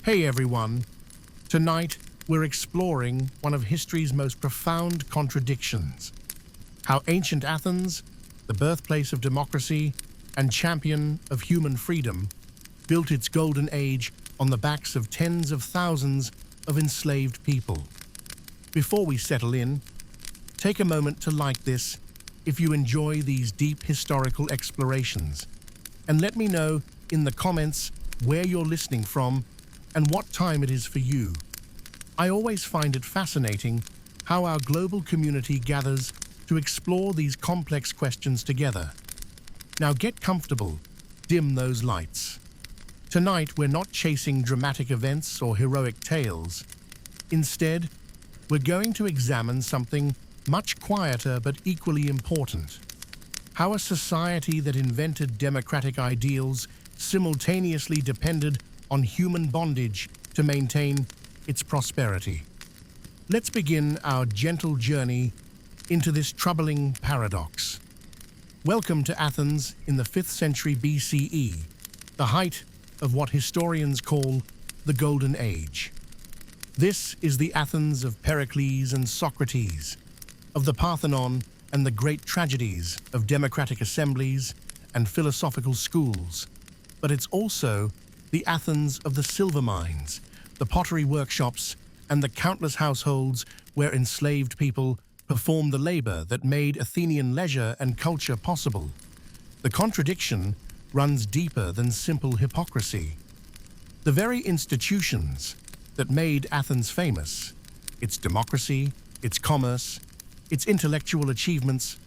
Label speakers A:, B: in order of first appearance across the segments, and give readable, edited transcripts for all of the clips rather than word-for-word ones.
A: Hey everyone, tonight we're exploring one of history's most profound contradictions. How ancient Athens, the birthplace of democracy and champion of human freedom, built its golden age on the backs of tens of thousands of enslaved people. Before we settle in, take a moment to like this if you enjoy these deep historical explorations, and let me know in the comments where you're listening from and what time it is for you. I always find it fascinating how our global community gathers to explore these complex questions together. Now get comfortable, dim those lights. Tonight we're not chasing dramatic events or heroic tales. Instead, we're going to examine something much quieter but equally important. How a society that invented democratic ideals simultaneously depended on human bondage to maintain its prosperity. Let's begin our gentle journey into this troubling paradox. Welcome to Athens in the 5th century BCE, the height of what historians call the Golden Age. This is the Athens of Pericles and Socrates, of the Parthenon and the great tragedies of democratic assemblies and philosophical schools. But it's also the Athens of the silver mines, the pottery workshops, and the countless households where enslaved people performed the labor that made Athenian leisure and culture possible. The contradiction runs deeper than simple hypocrisy. The very institutions that made Athens famous, its democracy, its commerce, its intellectual achievements,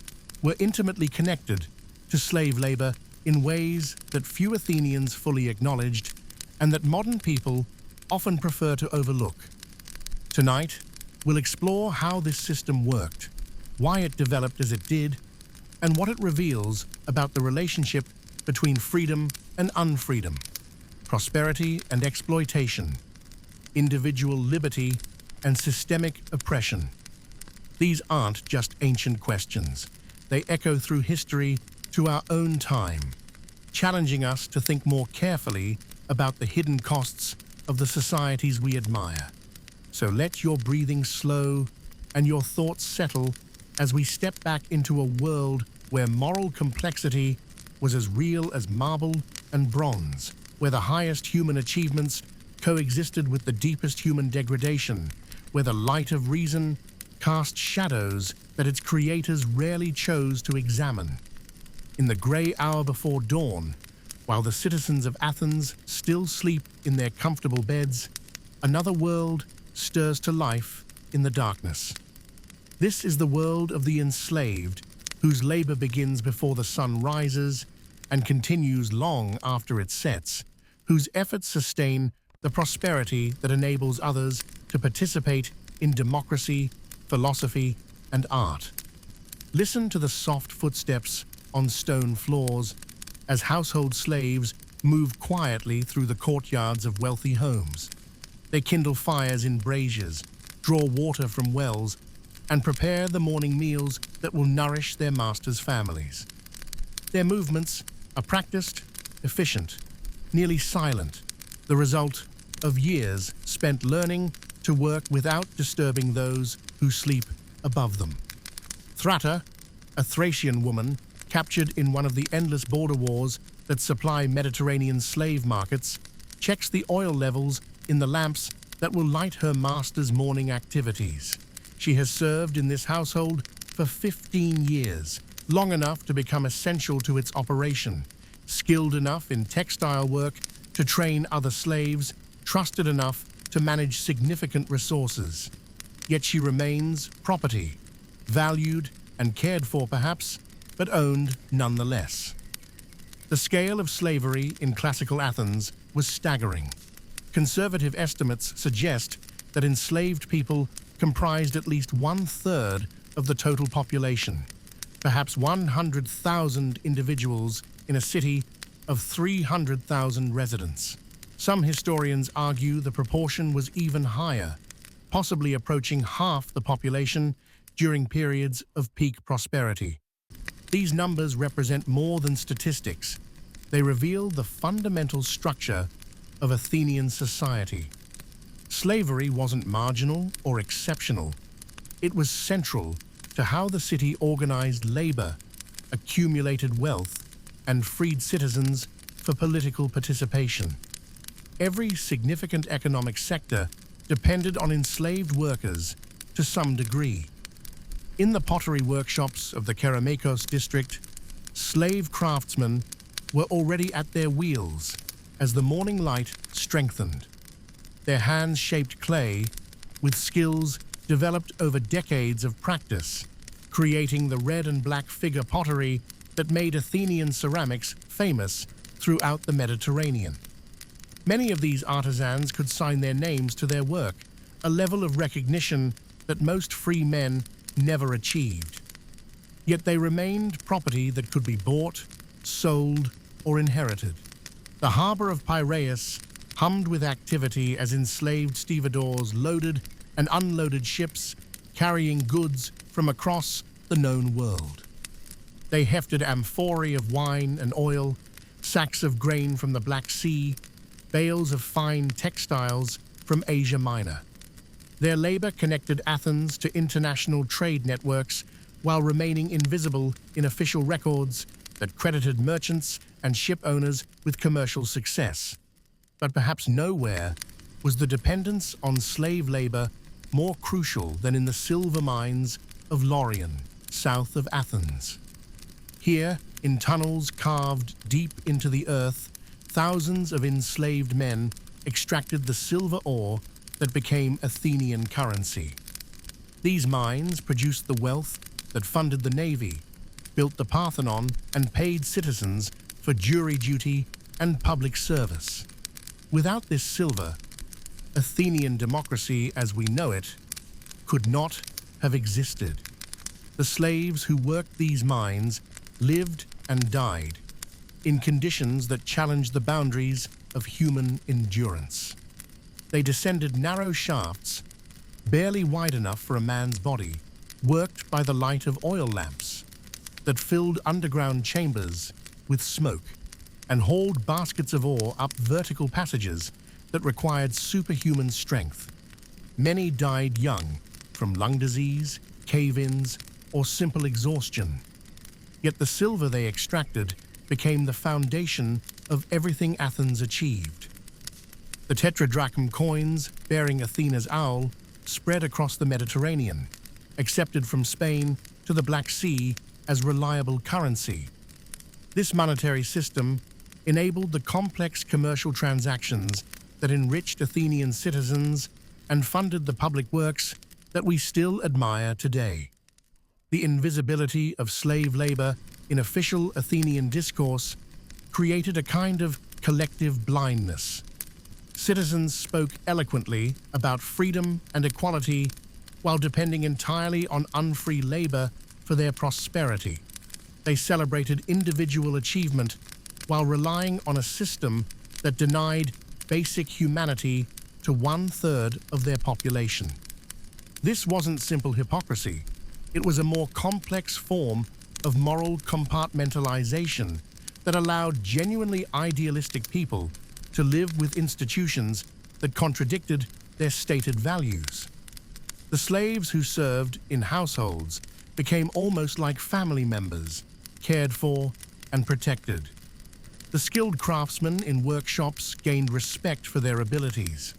A: were intimately connected to slave labor in ways that few Athenians fully acknowledged and that modern people often prefer to overlook. Tonight, we'll explore how this system worked, why it developed as it did, and what it reveals about the relationship between freedom and unfreedom, prosperity and exploitation, individual liberty and systemic oppression. These aren't just ancient questions. They echo through history to our own time, challenging us to think more carefully about the hidden costs of the societies we admire. So let your breathing slow and your thoughts settle as we step back into a world where moral complexity was as real as marble and bronze, where the highest human achievements coexisted with the deepest human degradation, where the light of reason cast shadows that its creators rarely chose to examine. In the grey hour before dawn, while the citizens of Athens still sleep in their comfortable beds, another world stirs to life in the darkness. This is the world of the enslaved, whose labor begins before the sun rises and continues long after it sets, whose efforts sustain the prosperity that enables others to participate in democracy, philosophy, and art. Listen to the soft footsteps on stone floors as household slaves move quietly through the courtyards of wealthy homes. They kindle fires in braziers, draw water from wells, and prepare the morning meals that will nourish their masters' families. Their movements are practiced, efficient, nearly silent, the result of years spent learning to work without disturbing those who sleep above them. Thrata, a Thracian woman captured in one of the endless border wars that supply Mediterranean slave markets, checks the oil levels in the lamps that will light her master's morning activities. She has served in this household for 15 years, long enough to become essential to its operation, skilled enough in textile work to train other slaves, trusted enough to manage significant resources. Yet she remains property, valued and cared for perhaps, but owned nonetheless. The scale of slavery in classical Athens was staggering. Conservative estimates suggest that enslaved people comprised at least 1/3 of the total population, perhaps 100,000 individuals in a city of 300,000 residents. Some historians argue the proportion was even higher, possibly approaching half the population during periods of peak prosperity. These numbers represent more than statistics. They reveal the fundamental structure of Athenian society. Slavery wasn't marginal or exceptional. It was central to how the city organized labor, accumulated wealth, and freed citizens for political participation. Every significant economic sector depended on enslaved workers to some degree. In the pottery workshops of the Kerameikos district, slave craftsmen were already at their wheels as the morning light strengthened. Their hands shaped clay with skills developed over decades of practice, creating the red and black figure pottery that made Athenian ceramics famous throughout the Mediterranean. Many of these artisans could sign their names to their work, a level of recognition that most free men never achieved. Yet they remained property that could be bought, sold, or inherited. The harbor of Piraeus hummed with activity as enslaved stevedores loaded and unloaded ships carrying goods from across the known world. They hefted amphorae of wine and oil, sacks of grain from the Black Sea, bales of fine textiles from Asia Minor. Their labor connected Athens to international trade networks while remaining invisible in official records that credited merchants and ship owners with commercial success. But perhaps nowhere was the dependence on slave labor more crucial than in the silver mines of Laurion, south of Athens. Here, in tunnels carved deep into the earth, thousands of enslaved men extracted the silver ore that became Athenian currency. These mines produced the wealth that funded the navy, built the Parthenon, and paid citizens for jury duty and public service. Without this silver, Athenian democracy as we know it could not have existed. The slaves who worked these mines lived and died in conditions that challenged the boundaries of human endurance. They descended narrow shafts, barely wide enough for a man's body, worked by the light of oil lamps that filled underground chambers with smoke and hauled baskets of ore up vertical passages that required superhuman strength. Many died young from lung disease, cave-ins, or simple exhaustion. Yet the silver they extracted became the foundation of everything Athens achieved. The tetradrachm coins bearing Athena's owl spread across the Mediterranean, accepted from Spain to the Black Sea as reliable currency. This monetary system enabled the complex commercial transactions that enriched Athenian citizens and funded the public works that we still admire today. The invisibility of slave labor in official Athenian discourse created a kind of collective blindness. Citizens spoke eloquently about freedom and equality while depending entirely on unfree labor for their prosperity. They celebrated individual achievement while relying on a system that denied basic humanity to 1/3 of their population. This wasn't simple hypocrisy. It was a more complex form of moral compartmentalization that allowed genuinely idealistic people to live with institutions that contradicted their stated values. The slaves who served in households became almost like family members, cared for and protected. The skilled craftsmen in workshops gained respect for their abilities.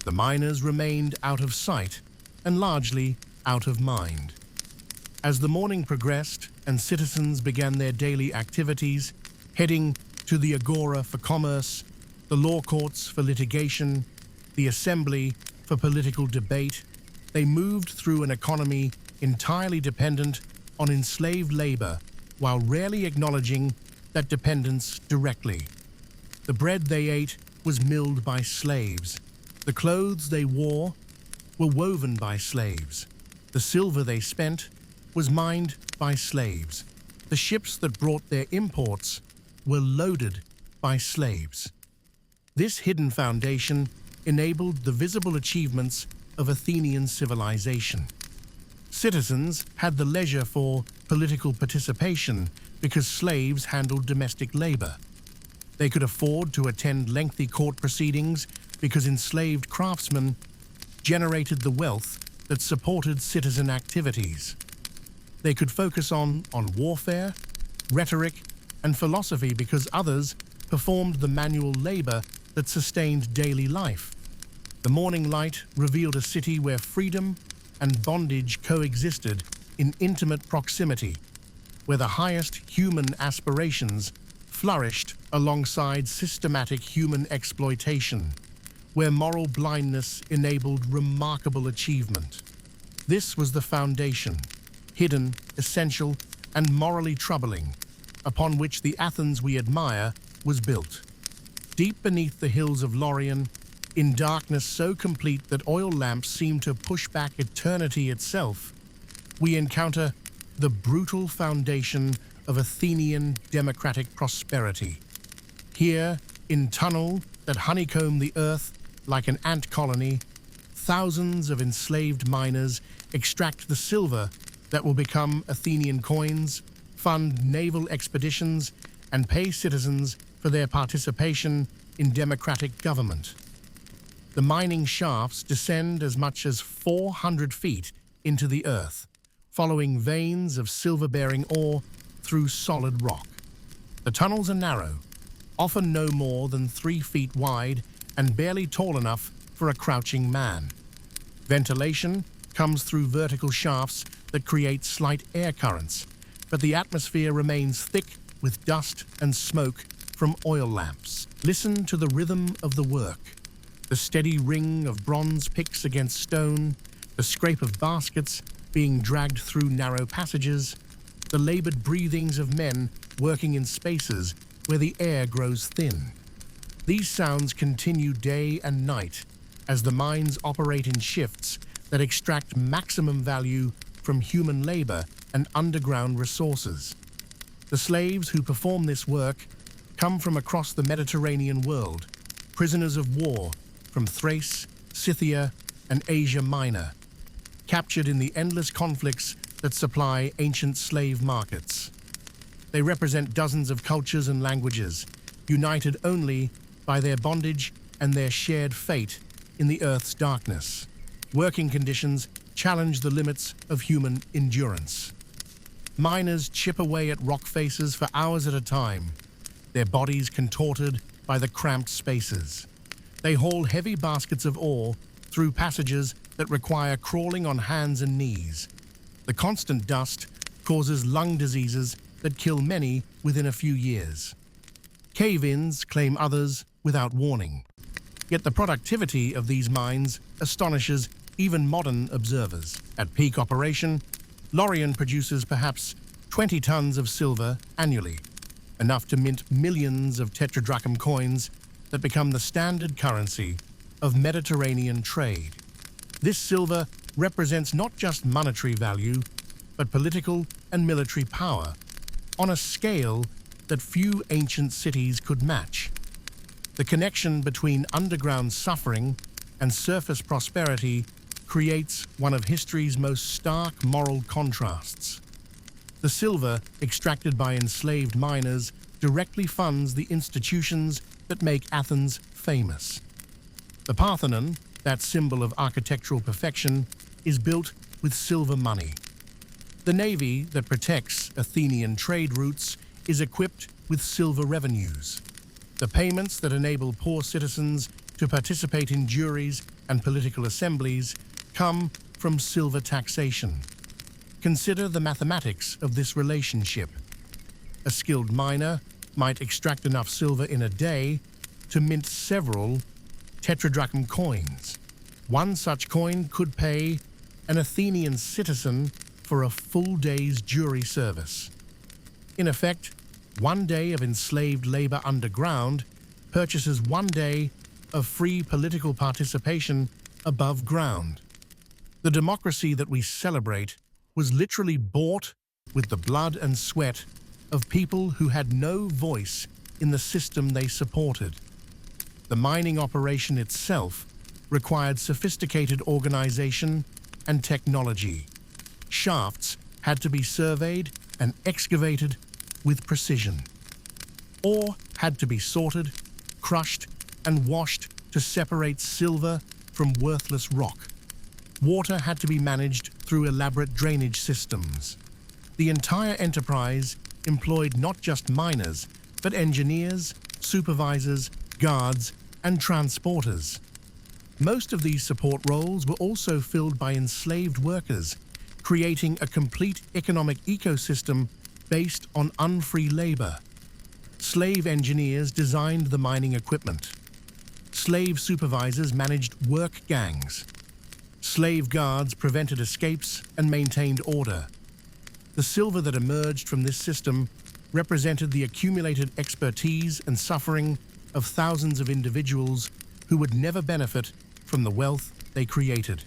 A: The miners remained out of sight and largely out of mind. As the morning progressed and citizens began their daily activities, heading to the agora for commerce, the law courts for litigation, the assembly for political debate, they moved through an economy entirely dependent on enslaved labor while rarely acknowledging that dependence directly. The bread they ate was milled by slaves. The clothes they wore were woven by slaves. The silver they spent was mined by slaves. The ships that brought their imports were loaded by slaves. This hidden foundation enabled the visible achievements of Athenian civilization. Citizens had the leisure for political participation because slaves handled domestic labor. They could afford to attend lengthy court proceedings because enslaved craftsmen generated the wealth that supported citizen activities. They could focus on warfare, rhetoric, and philosophy because others performed the manual labor that sustained daily life. The morning light revealed a city where freedom and bondage coexisted in intimate proximity, where the highest human aspirations flourished alongside systematic human exploitation, where moral blindness enabled remarkable achievement. This was the foundation, hidden, essential, and morally troubling, upon which the Athens we admire was built. Deep beneath the hills of Laurion, in darkness so complete that oil lamps seem to push back eternity itself, we encounter the brutal foundation of Athenian democratic prosperity. Here, in tunnels that honeycomb the earth like an ant colony, thousands of enslaved miners extract the silver that will become Athenian coins, fund naval expeditions, and pay citizens for their participation in democratic government. The mining shafts descend as much as 400 feet into the earth, following veins of silver-bearing ore through solid rock. The tunnels are narrow, often no more than 3 feet wide and barely tall enough for a crouching man. Ventilation comes through vertical shafts that create slight air currents, but the atmosphere remains thick with dust and smoke from oil lamps. Listen to the rhythm of the work, the steady ring of bronze picks against stone, the scrape of baskets being dragged through narrow passages, the labored breathings of men working in spaces where the air grows thin. These sounds continue day and night as the mines operate in shifts that extract maximum value from human labor and underground resources. The slaves who perform this work come from across the Mediterranean world, prisoners of war from Thrace, Scythia, and Asia Minor, captured in the endless conflicts that supply ancient slave markets. They represent dozens of cultures and languages, united only by their bondage and their shared fate in the Earth's darkness. Working conditions challenge the limits of human endurance. Miners chip away at rock faces for hours at a time, their bodies contorted by the cramped spaces. They haul heavy baskets of ore through passages that require crawling on hands and knees. The constant dust causes lung diseases that kill many within a few years. Cave-ins claim others without warning. Yet the productivity of these mines astonishes even modern observers. At peak operation, Laurion produces perhaps 20 tons of silver annually, enough to mint millions of tetradrachm coins that become the standard currency of Mediterranean trade. This silver represents not just monetary value, but political and military power on a scale that few ancient cities could match. The connection between underground suffering and surface prosperity creates one of history's most stark moral contrasts. The silver extracted by enslaved miners directly funds the institutions that make Athens famous. The Parthenon, that symbol of architectural perfection, is built with silver money. The navy that protects Athenian trade routes is equipped with silver revenues. The payments that enable poor citizens to participate in juries and political assemblies come from silver taxation. Consider the mathematics of this relationship. A skilled miner might extract enough silver in a day to mint several tetradrachm coins. One such coin could pay an Athenian citizen for a full day's jury service. In effect, 1 day of enslaved labor underground purchases 1 day of free political participation above ground. The democracy that we celebrate was literally bought with the blood and sweat of people who had no voice in the system they supported. The mining operation itself required sophisticated organization and technology. Shafts had to be surveyed and excavated with precision. Ore had to be sorted, crushed, and washed to separate silver from worthless rock. Water had to be managed through elaborate drainage systems. The entire enterprise employed not just miners, but engineers, supervisors, guards, and transporters. Most of these support roles were also filled by enslaved workers, creating a complete economic ecosystem based on unfree labor. Slave engineers designed the mining equipment. Slave supervisors managed work gangs. Slave guards prevented escapes and maintained order. The silver that emerged from this system represented the accumulated expertise and suffering of thousands of individuals who would never benefit from the wealth they created.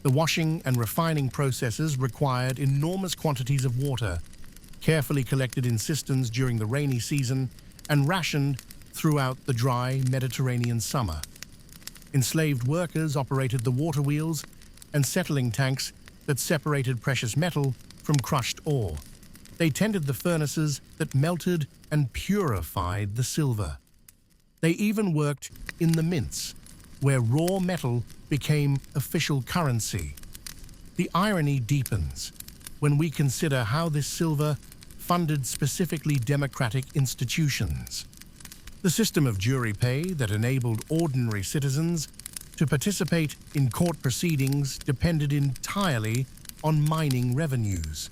A: The washing and refining processes required enormous quantities of water, carefully collected in cisterns during the rainy season and rationed throughout the dry Mediterranean summer. Enslaved workers operated the water wheels and settling tanks that separated precious metal from crushed ore. They tended the furnaces that melted and purified the silver. They even worked in the mints, where raw metal became official currency. The irony deepens when we consider how this silver funded specifically democratic institutions. The system of jury pay that enabled ordinary citizens to participate in court proceedings depended entirely on mining revenues.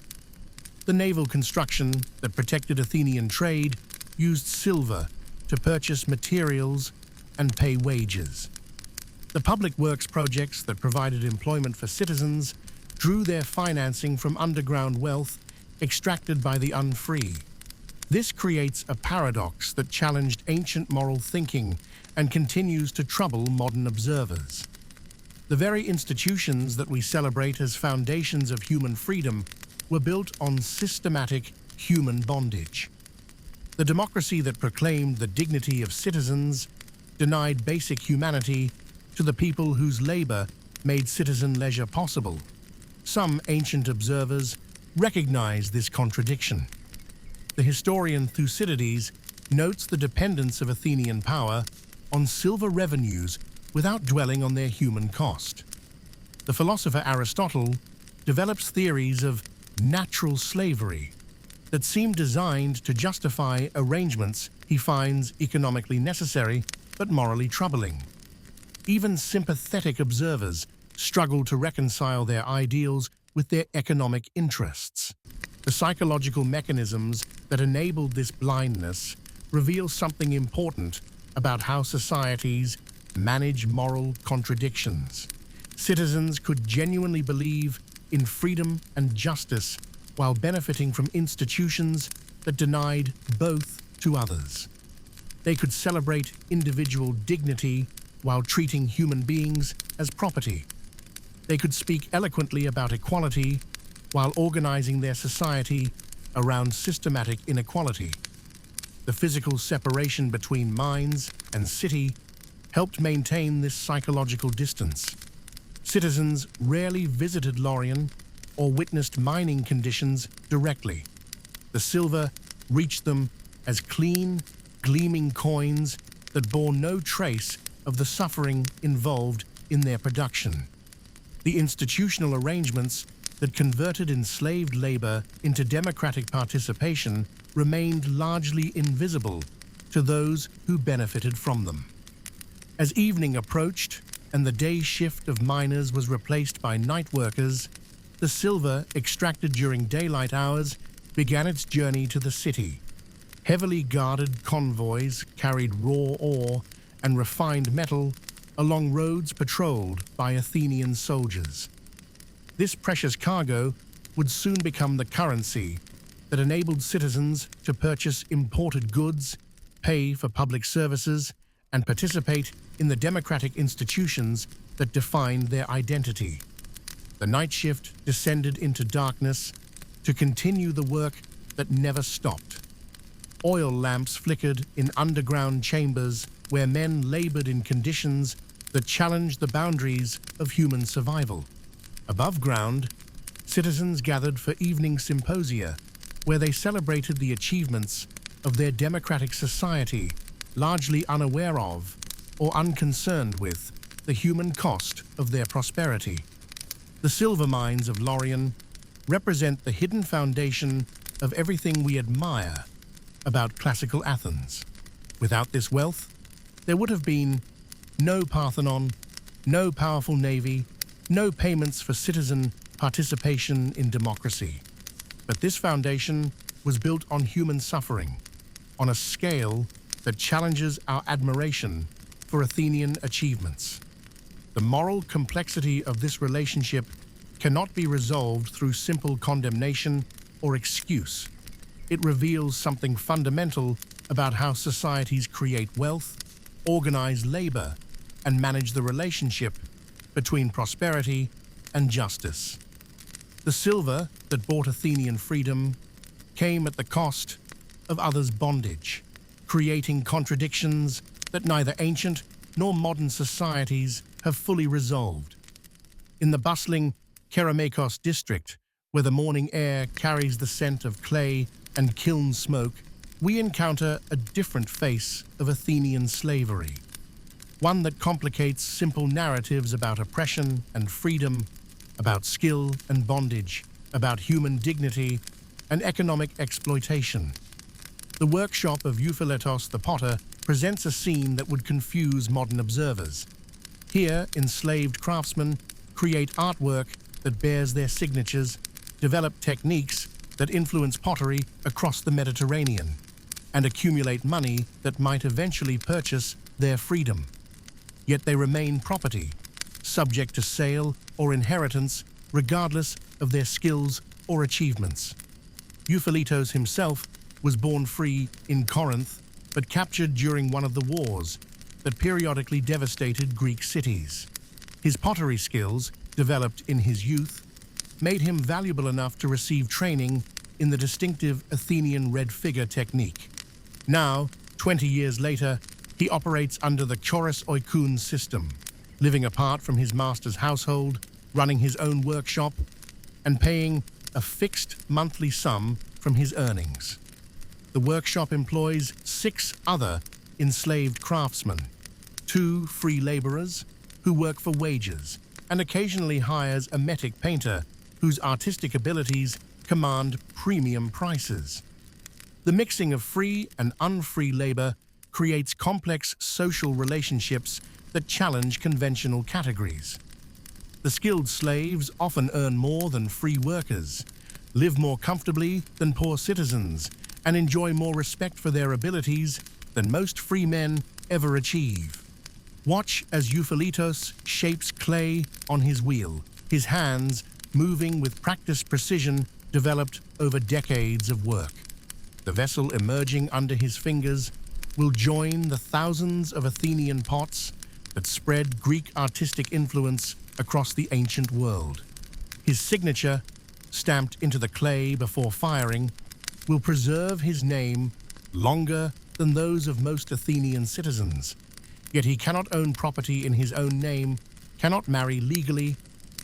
A: The naval construction that protected Athenian trade used silver to purchase materials and pay wages. The public works projects that provided employment for citizens drew their financing from underground wealth extracted by the unfree. This creates a paradox that challenged ancient moral thinking and continues to trouble modern observers. The very institutions that we celebrate as foundations of human freedom were built on systematic human bondage. The democracy that proclaimed the dignity of citizens denied basic humanity to the people whose labor made citizen leisure possible. Some ancient observers recognize this contradiction. The historian Thucydides notes the dependence of Athenian power on silver revenues without dwelling on their human cost. The philosopher Aristotle develops theories of natural slavery that seem designed to justify arrangements he finds economically necessary but morally troubling. Even sympathetic observers struggle to reconcile their ideals with their economic interests. The psychological mechanisms that enabled this blindness reveal something important about how societies manage moral contradictions. Citizens could genuinely believe in freedom and justice while benefiting from institutions that denied both to others. They could celebrate individual dignity while treating human beings as property. They could speak eloquently about equality while organizing their society around systematic inequality. The physical separation between mines and city helped maintain this psychological distance. Citizens rarely visited Lorien or witnessed mining conditions directly. The silver reached them as clean, gleaming coins that bore no trace of the suffering involved in their production. The institutional arrangements that converted enslaved labor into democratic participation remained largely invisible to those who benefited from them. As evening approached and the day shift of miners was replaced by night workers, the silver extracted during daylight hours began its journey to the city. Heavily guarded convoys carried raw ore and refined metal along roads patrolled by Athenian soldiers. This precious cargo would soon become the currency that enabled citizens to purchase imported goods, pay for public services, and participate in the democratic institutions that defined their identity. The night shift descended into darkness to continue the work that never stopped. Oil lamps flickered in underground chambers where men labored in conditions that challenged the boundaries of human survival. Above ground, citizens gathered for evening symposia, where they celebrated the achievements of their democratic society, largely unaware of or unconcerned with the human cost of their prosperity. The silver mines of Lorien represent the hidden foundation of everything we admire about classical Athens. Without this wealth, there would have been no Parthenon, no powerful navy, no payments for citizen participation in democracy. But this foundation was built on human suffering, on a scale that challenges our admiration for Athenian achievements. The moral complexity of this relationship cannot be resolved through simple condemnation or excuse. It reveals something fundamental about how societies create wealth, organize labor, and manage the relationship between prosperity and justice. The silver that bought Athenian freedom came at the cost of others' bondage, creating contradictions that neither ancient nor modern societies have fully resolved. In the bustling Kerameikos district, where the morning air carries the scent of clay and kiln smoke, we encounter a different face of Athenian slavery, one that complicates simple narratives about oppression and freedom, about skill and bondage, about human dignity and economic exploitation. The workshop of Euphiletos the potter presents a scene that would confuse modern observers. Here, enslaved craftsmen create artwork that bears their signatures, develop techniques that influence pottery across the Mediterranean, and accumulate money that might eventually purchase their freedom. Yet they remain property, subject to sale or inheritance regardless of their skills or achievements. Euphiletos himself was born free in Corinth, but captured during one of the wars that periodically devastated Greek cities. His pottery skills, developed in his youth, made him valuable enough to receive training in the distinctive Athenian red figure technique. Now, 20 years later, he operates under the choros oikon system, living apart from his master's household, running his own workshop, and paying a fixed monthly sum from his earnings. The workshop employs 6 other enslaved craftsmen, 2 free laborers who work for wages, and occasionally hires a metic painter whose artistic abilities command premium prices. The mixing of free and unfree labor creates complex social relationships that challenge conventional categories. The skilled slaves often earn more than free workers, live more comfortably than poor citizens, and enjoy more respect for their abilities than most free men ever achieve. Watch as Euphiletos shapes clay on his wheel, his hands moving with practiced precision developed over decades of work. The vessel emerging under his fingers will join the thousands of Athenian pots that spread Greek artistic influence across the ancient world. His signature, stamped into the clay before firing, will preserve his name longer than those of most Athenian citizens. Yet he cannot own property in his own name, cannot marry legally,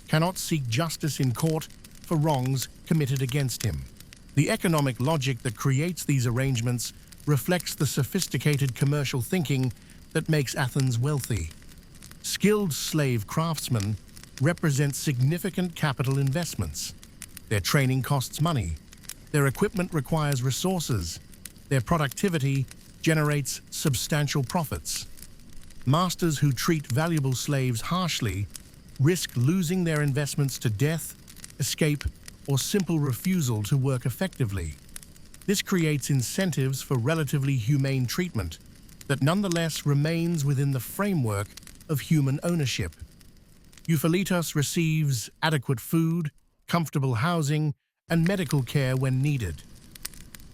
A: cannot seek justice in court for wrongs committed against him. The economic logic that creates these arrangements reflects the sophisticated commercial thinking that makes Athens wealthy. Skilled slave craftsmen represent significant capital investments. Their training costs money. Their equipment requires resources. Their productivity generates substantial profits. Masters who treat valuable slaves harshly risk losing their investments to death, escape, or simple refusal to work effectively. This creates incentives for relatively humane treatment that nonetheless remains within the framework of human ownership. Euphiletos receives adequate food, comfortable housing, and medical care when needed.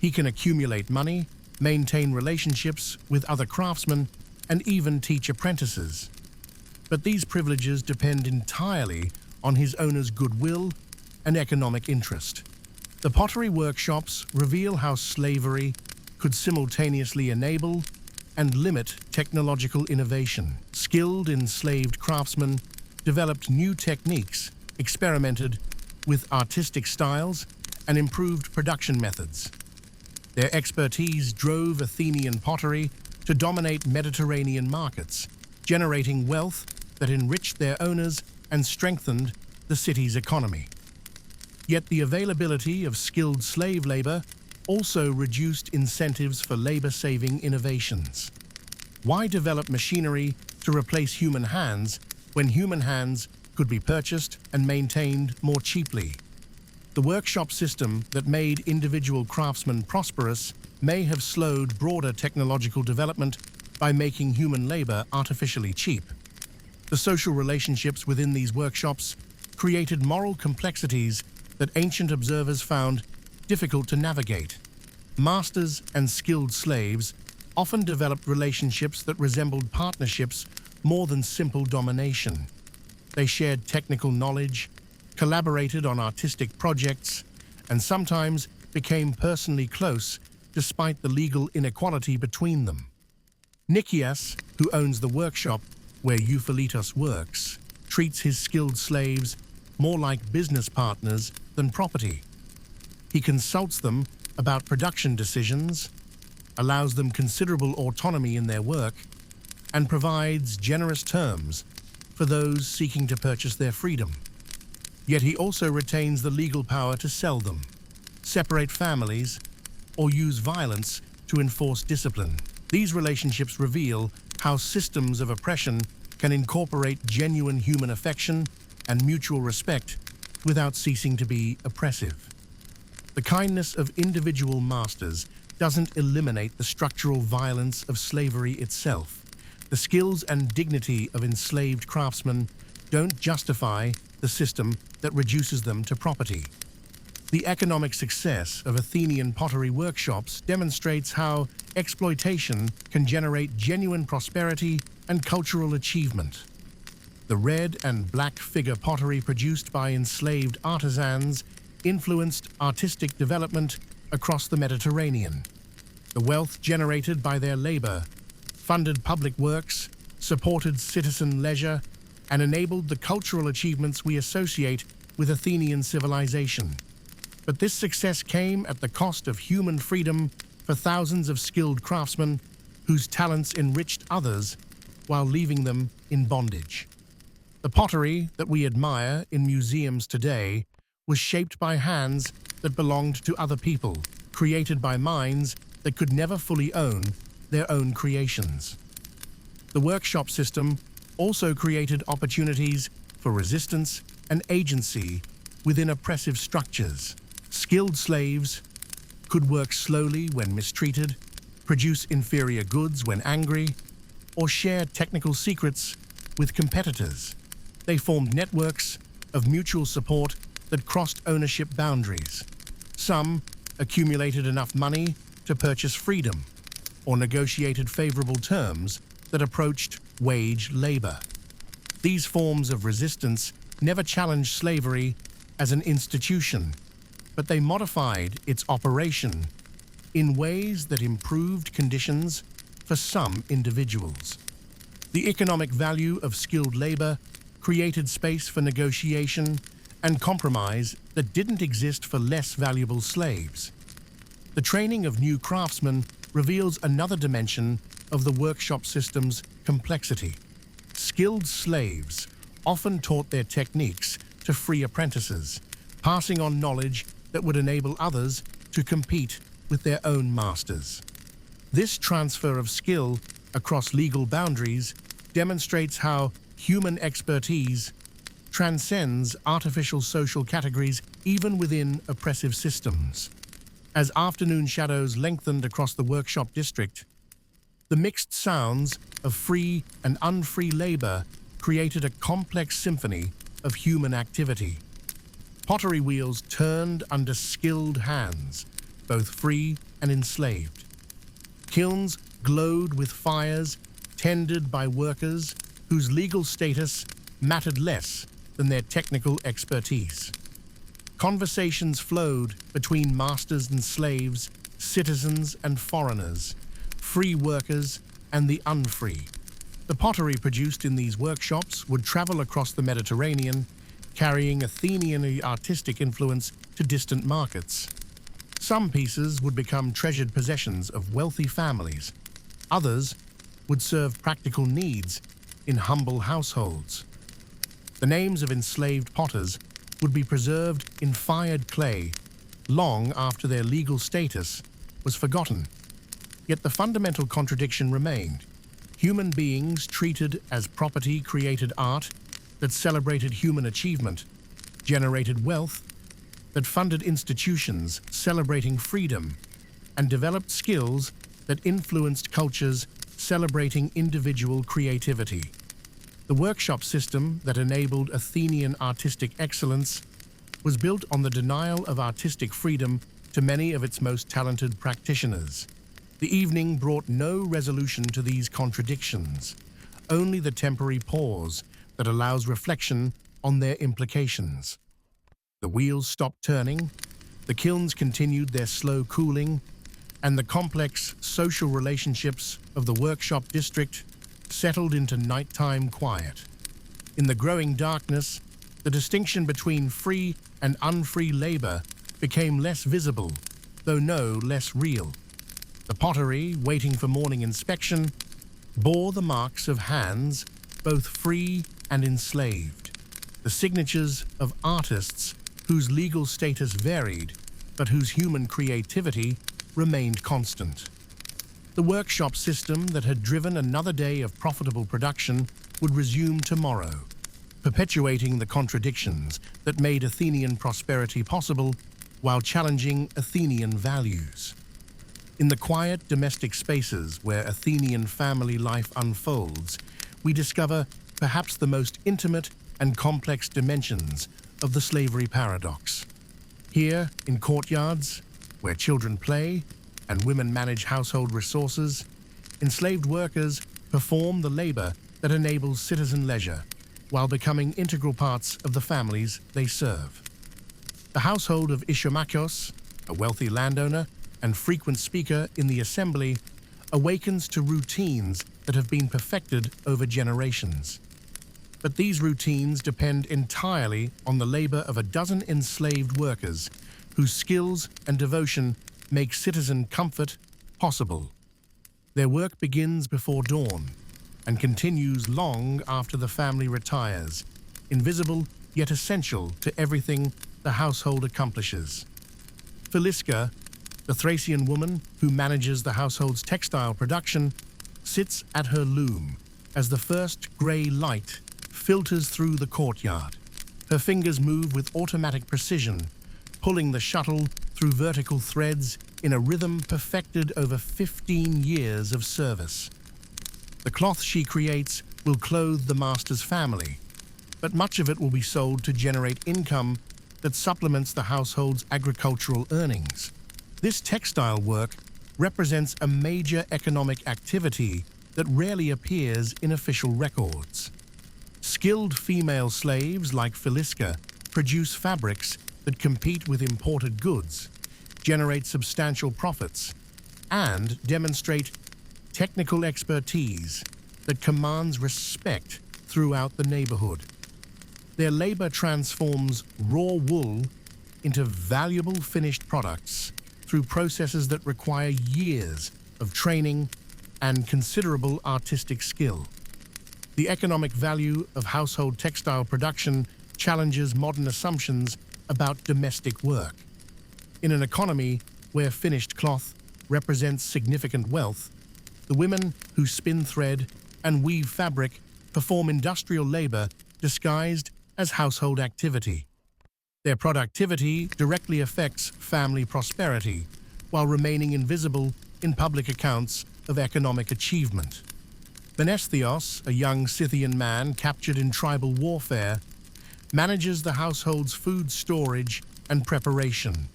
A: He can accumulate money, maintain relationships with other craftsmen, and even teach apprentices. But these privileges depend entirely on his owner's goodwill and economic interest. The pottery workshops reveal how slavery could simultaneously enable and limit technological innovation. Skilled enslaved craftsmen developed new techniques, experimented with artistic styles, and improved production methods. Their expertise drove Athenian pottery to dominate Mediterranean markets, generating wealth that enriched their owners and strengthened the city's economy. Yet the availability of skilled slave labor also reduced incentives for labor-saving innovations. Why develop machinery to replace human hands when human hands could be purchased and maintained more cheaply? The workshop system that made individual craftsmen prosperous may have slowed broader technological development by making human labor artificially cheap. The social relationships within these workshops created moral complexities that ancient observers found difficult to navigate. Masters and skilled slaves often developed relationships that resembled partnerships more than simple domination. They shared technical knowledge, collaborated on artistic projects, and sometimes became personally close despite the legal inequality between them. Nicias, who owns the workshop where Euphilitos works, treats his skilled slaves more like business partners than property. He consults them about production decisions, allows them considerable autonomy in their work, and provides generous terms for those seeking to purchase their freedom. Yet he also retains the legal power to sell them, separate families, or use violence to enforce discipline. These relationships reveal how systems of oppression can incorporate genuine human affection and mutual respect without ceasing to be oppressive. The kindness of individual masters doesn't eliminate the structural violence of slavery itself. The skills and dignity of enslaved craftsmen don't justify the system that reduces them to property. The economic success of Athenian pottery workshops demonstrates how exploitation can generate genuine prosperity and cultural achievement. The red and black figure pottery produced by enslaved artisans influenced artistic development across the Mediterranean. The wealth generated by their labor funded public works, supported citizen leisure, and enabled the cultural achievements we associate with Athenian civilization. But this success came at the cost of human freedom for thousands of skilled craftsmen whose talents enriched others while leaving them in bondage. The pottery that we admire in museums today was shaped by hands that belonged to other people, created by minds that could never fully own their own creations. The workshop system also created opportunities for resistance and agency within oppressive structures. Skilled slaves could work slowly when mistreated, produce inferior goods when angry, or share technical secrets with competitors. They formed networks of mutual support that crossed ownership boundaries. Some accumulated enough money to purchase freedom, or negotiated favorable terms that approached wage labor. These forms of resistance never challenged slavery as an institution, but they modified its operation in ways that improved conditions for some individuals. The economic value of skilled labor created space for negotiation and compromise that didn't exist for less valuable slaves. The training of new craftsmen reveals another dimension of the workshop system's complexity. Skilled slaves often taught their techniques to free apprentices, passing on knowledge that would enable others to compete with their own masters. This transfer of skill across legal boundaries demonstrates how human expertise transcends artificial social categories even within oppressive systems. As afternoon shadows lengthened across the workshop district, the mixed sounds of free and unfree labor created a complex symphony of human activity. Pottery wheels turned under skilled hands, both free and enslaved. Kilns glowed with fires tended by workers whose legal status mattered less than their technical expertise. Conversations flowed between masters and slaves, citizens and foreigners, free workers and the unfree. The pottery produced in these workshops would travel across the Mediterranean, carrying Athenian artistic influence to distant markets. Some pieces would become treasured possessions of wealthy families. Others would serve practical needs in humble households. The names of enslaved potters would be preserved in fired clay long after their legal status was forgotten. Yet the fundamental contradiction remained. Human beings treated as property created art that celebrated human achievement, generated wealth, that funded institutions celebrating freedom, and developed skills that influenced cultures celebrating individual creativity. The workshop system that enabled Athenian artistic excellence was built on the denial of artistic freedom to many of its most talented practitioners. The evening brought no resolution to these contradictions, only the temporary pause that allows reflection on their implications. The wheels stopped turning, the kilns continued their slow cooling, and the complex social relationships of the workshop district settled into nighttime quiet. In the growing darkness, the distinction between free and unfree labor became less visible, though no less real. The pottery, waiting for morning inspection, bore the marks of hands, both free and enslaved, the signatures of artists whose legal status varied, but whose human creativity remained constant. The workshop system that had driven another day of profitable production would resume tomorrow, perpetuating the contradictions that made Athenian prosperity possible while challenging Athenian values. In the quiet domestic spaces where Athenian family life unfolds, we discover perhaps the most intimate and complex dimensions of the slavery paradox. Here, in courtyards, where children play and women manage household resources, enslaved workers perform the labor that enables citizen leisure while becoming integral parts of the families they serve. The household of Ishomakos, a wealthy landowner and frequent speaker in the assembly, awakens to routines that have been perfected over generations. But these routines depend entirely on the labor of a dozen enslaved workers whose skills and devotion make citizen comfort possible. Their work begins before dawn and continues long after the family retires, invisible yet essential to everything the household accomplishes. Philiska, the Thracian woman who manages the household's textile production, sits at her loom as the first grey light filters through the courtyard. Her fingers move with automatic precision, pulling the shuttle through vertical threads in a rhythm perfected over 15 years of service. The cloth she creates will clothe the master's family, but much of it will be sold to generate income that supplements the household's agricultural earnings. This textile work represents a major economic activity that rarely appears in official records. Skilled female slaves like Philiska produce fabrics that compete with imported goods, generate substantial profits, and demonstrate technical expertise that commands respect throughout the neighborhood. Their labor transforms raw wool into valuable finished products through processes that require years of training and considerable artistic skill. The economic value of household textile production challenges modern assumptions about domestic work. In an economy where finished cloth represents significant wealth, the women who spin thread and weave fabric perform industrial labor disguised as household activity. Their productivity directly affects family prosperity, while remaining invisible in public accounts of economic achievement. Menestheos, a young Scythian man captured in tribal warfare, manages the household's food storage and preparation.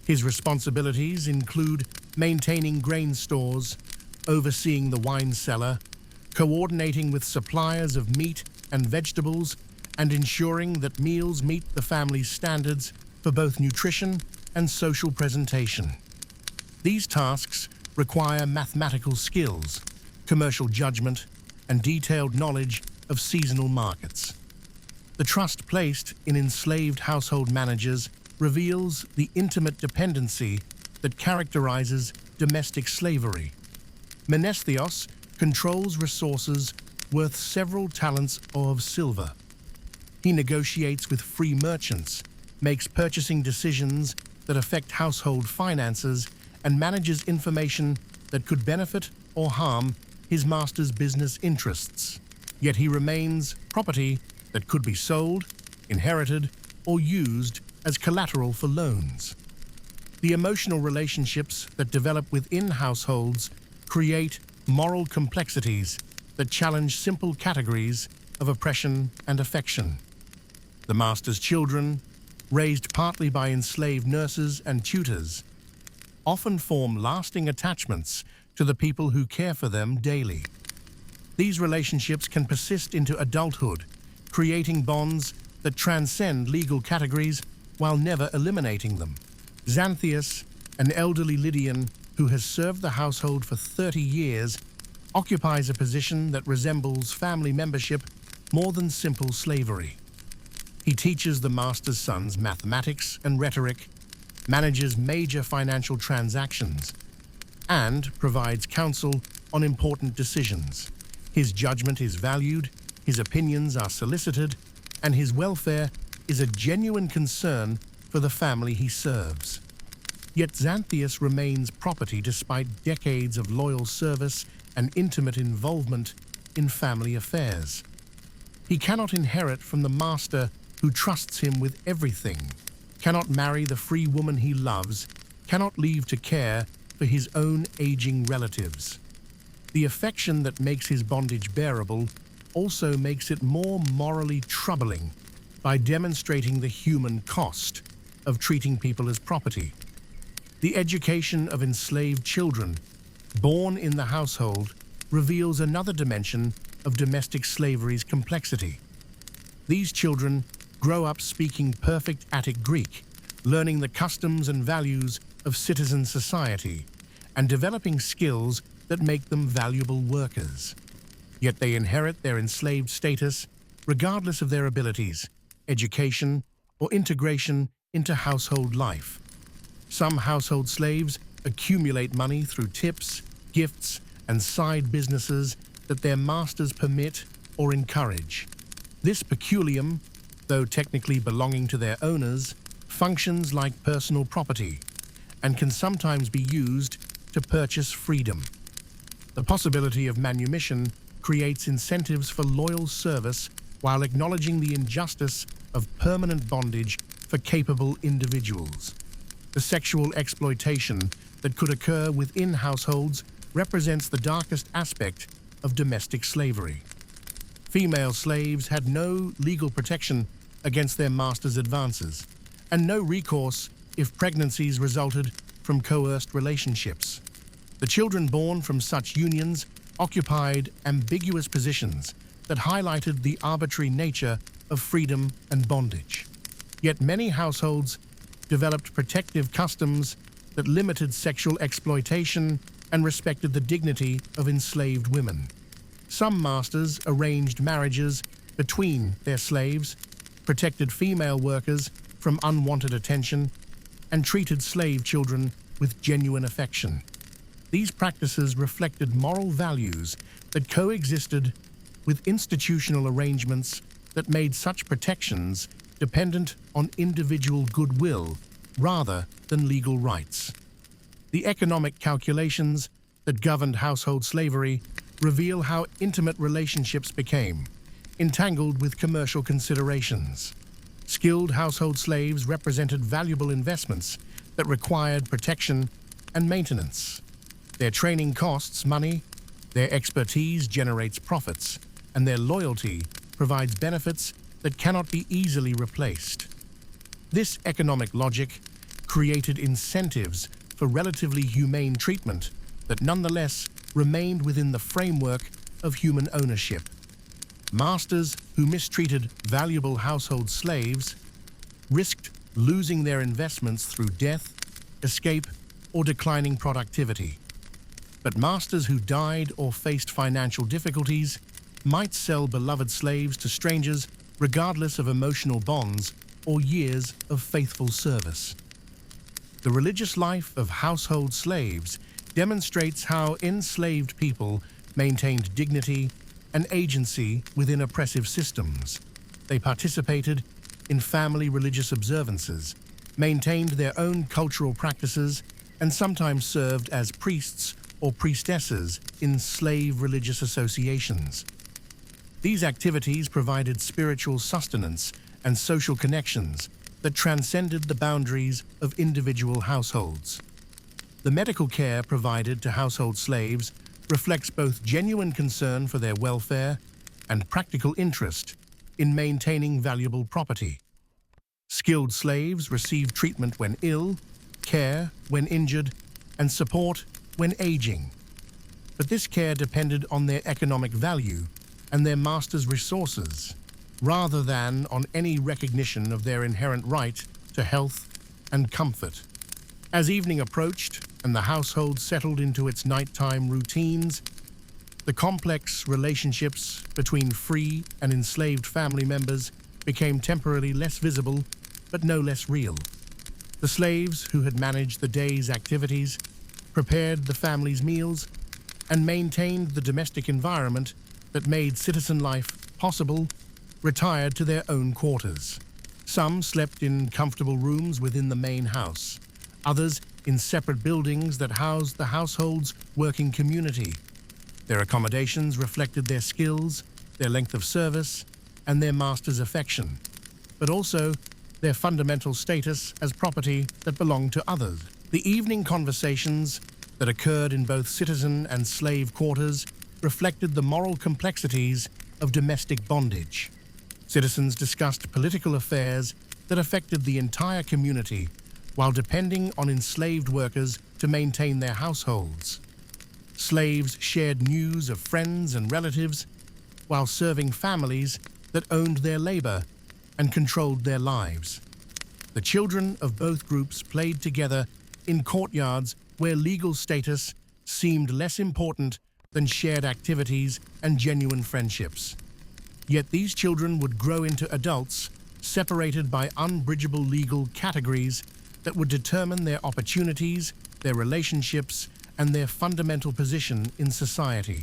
A: His responsibilities include maintaining grain stores, overseeing the wine cellar, coordinating with suppliers of meat and vegetables, and ensuring that meals meet the family's standards for both nutrition and social presentation. These tasks require mathematical skills, commercial judgment, and detailed knowledge of seasonal markets. The trust placed in enslaved household managers reveals the intimate dependency that characterizes domestic slavery. Menestheos controls resources worth several talents of silver. He negotiates with free merchants, makes purchasing decisions that affect household finances, and manages information that could benefit or harm his master's business interests. Yet he remains property that could be sold, inherited, or used as collateral for loans. The emotional relationships that develop within households create moral complexities that challenge simple categories of oppression and affection. The master's children, raised partly by enslaved nurses and tutors, often form lasting attachments to the people who care for them daily. These relationships can persist into adulthood, creating bonds that transcend legal categories while never eliminating them. Xanthias, an elderly Lydian who has served the household for 30 years, occupies a position that resembles family membership more than simple slavery. He teaches the master's sons mathematics and rhetoric, manages major financial transactions, and provides counsel on important decisions. His judgment is valued, his opinions are solicited, and his welfare is a genuine concern for the family he serves. Yet Xanthias remains property despite decades of loyal service and intimate involvement in family affairs. He cannot inherit from the master who trusts him with everything, cannot marry the free woman he loves, cannot leave to care for his own aging relatives. The affection that makes his bondage bearable also makes it more morally troubling by demonstrating the human cost of treating people as property. The education of enslaved children, born in the household, reveals another dimension of domestic slavery's complexity. These children grow up speaking perfect Attic Greek, learning the customs and values of citizen society, and developing skills that make them valuable workers. Yet they inherit their enslaved status regardless of their abilities, education, or integration into household life. Some household slaves accumulate money through tips, gifts, and side businesses that their masters permit or encourage. This peculium, though technically belonging to their owners, functions like personal property and can sometimes be used to purchase freedom. The possibility of manumission creates incentives for loyal service while acknowledging the injustice of permanent bondage for capable individuals. The sexual exploitation that could occur within households represents the darkest aspect of domestic slavery. Female slaves had no legal protection against their masters' advances, and no recourse if pregnancies resulted from coerced relationships. The children born from such unions occupied ambiguous positions that highlighted the arbitrary nature of freedom and bondage. Yet many households developed protective customs that limited sexual exploitation and respected the dignity of enslaved women. Some masters arranged marriages between their slaves, protected female workers from unwanted attention, and treated slave children with genuine affection. These practices reflected moral values that coexisted with institutional arrangements that made such protections dependent on individual goodwill rather than legal rights. The economic calculations that governed household slavery reveal how intimate relationships became, entangled with commercial considerations. Skilled household slaves represented valuable investments that required protection and maintenance. Their training costs money, their expertise generates profits, and their loyalty provides benefits that cannot be easily replaced. This economic logic created incentives for relatively humane treatment that nonetheless remained within the framework of human ownership. Masters who mistreated valuable household slaves risked losing their investments through death, escape, or declining productivity. But masters who died or faced financial difficulties might sell beloved slaves to strangers regardless of emotional bonds or years of faithful service. The religious life of household slaves demonstrates how enslaved people maintained dignity and agency within oppressive systems. They participated in family religious observances, maintained their own cultural practices, and sometimes served as priests or priestesses in slave religious associations. These activities provided spiritual sustenance and social connections that transcended the boundaries of individual households. The medical care provided to household slaves reflects both genuine concern for their welfare and practical interest in maintaining valuable property. Skilled slaves received treatment when ill, care when injured, and support when aging. But this care depended on their economic value and their master's resources, rather than on any recognition of their inherent right to health and comfort. As evening approached and the household settled into its nighttime routines, the complex relationships between free and enslaved family members became temporarily less visible, but no less real. The slaves who had managed the day's activities, prepared the family's meals, and maintained the domestic environment that made citizen life possible retired to their own quarters. Some slept in comfortable rooms within the main house, others in separate buildings that housed the household's working community. Their accommodations reflected their skills, their length of service, and their master's affection, but also their fundamental status as property that belonged to others. The evening conversations that occurred in both citizen and slave quarters reflected the moral complexities of domestic bondage. Citizens discussed political affairs that affected the entire community while depending on enslaved workers to maintain their households. Slaves shared news of friends and relatives while serving families that owned their labor and controlled their lives. The children of both groups played together in courtyards where legal status seemed less important than shared activities and genuine friendships. Yet these children would grow into adults separated by unbridgeable legal categories that would determine their opportunities, their relationships, and their fundamental position in society.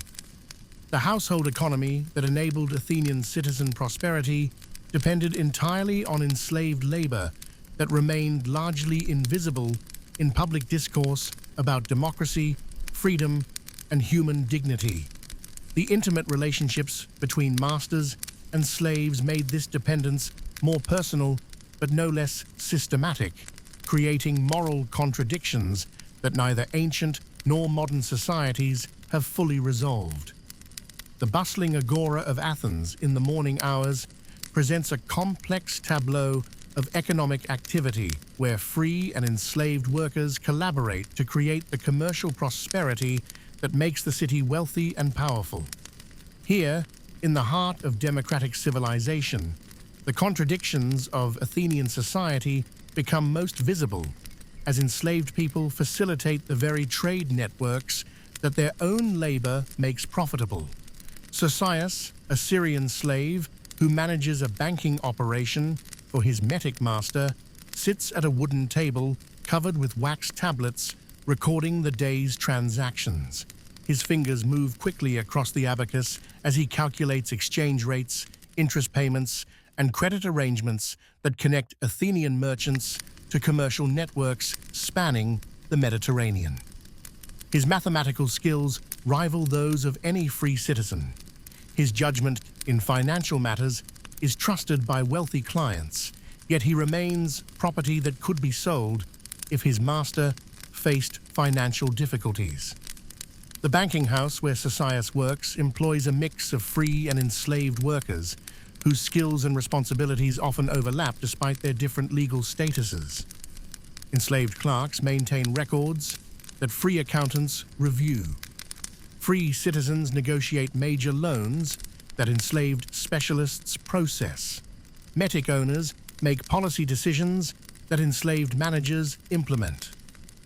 A: The household economy that enabled Athenian citizen prosperity depended entirely on enslaved labor that remained largely invisible in public discourse about democracy, freedom, and human dignity. The intimate relationships between masters and slaves made this dependence more personal but no less systematic, creating moral contradictions that neither ancient nor modern societies have fully resolved. The bustling agora of Athens in the morning hours presents a complex tableau of economic activity where free and enslaved workers collaborate to create the commercial prosperity that makes the city wealthy and powerful. Here, in the heart of democratic civilization, the contradictions of Athenian society become most visible as enslaved people facilitate the very trade networks that their own labor makes profitable. Sosias, a Syrian slave who manages a banking operation for his metic master, sits at a wooden table covered with wax tablets recording the day's transactions. His fingers move quickly across the abacus as he calculates exchange rates, interest payments, and credit arrangements that connect Athenian merchants to commercial networks spanning the Mediterranean. His mathematical skills rival those of any free citizen. His judgment in financial matters is trusted by wealthy clients, yet he remains property that could be sold if his master faced financial difficulties. The banking house where Sosias works employs a mix of free and enslaved workers whose skills and responsibilities often overlap despite their different legal statuses. Enslaved clerks maintain records that free accountants review. Free citizens negotiate major loans that enslaved specialists process. Metic owners make policy decisions that enslaved managers implement.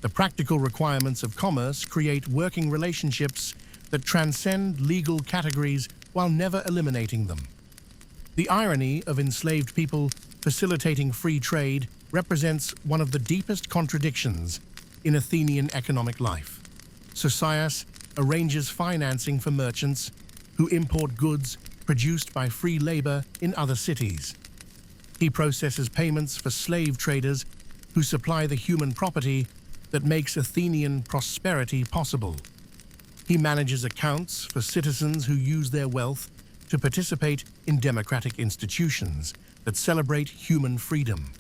A: The practical requirements of commerce create working relationships that transcend legal categories while never eliminating them. The irony of enslaved people facilitating free trade represents one of the deepest contradictions in Athenian economic life. Socias arranges financing for merchants who import goods produced by free labor in other cities. He processes payments for slave traders who supply the human property that makes Athenian prosperity possible. He manages accounts for citizens who use their wealth to participate in democratic institutions that celebrate human freedom.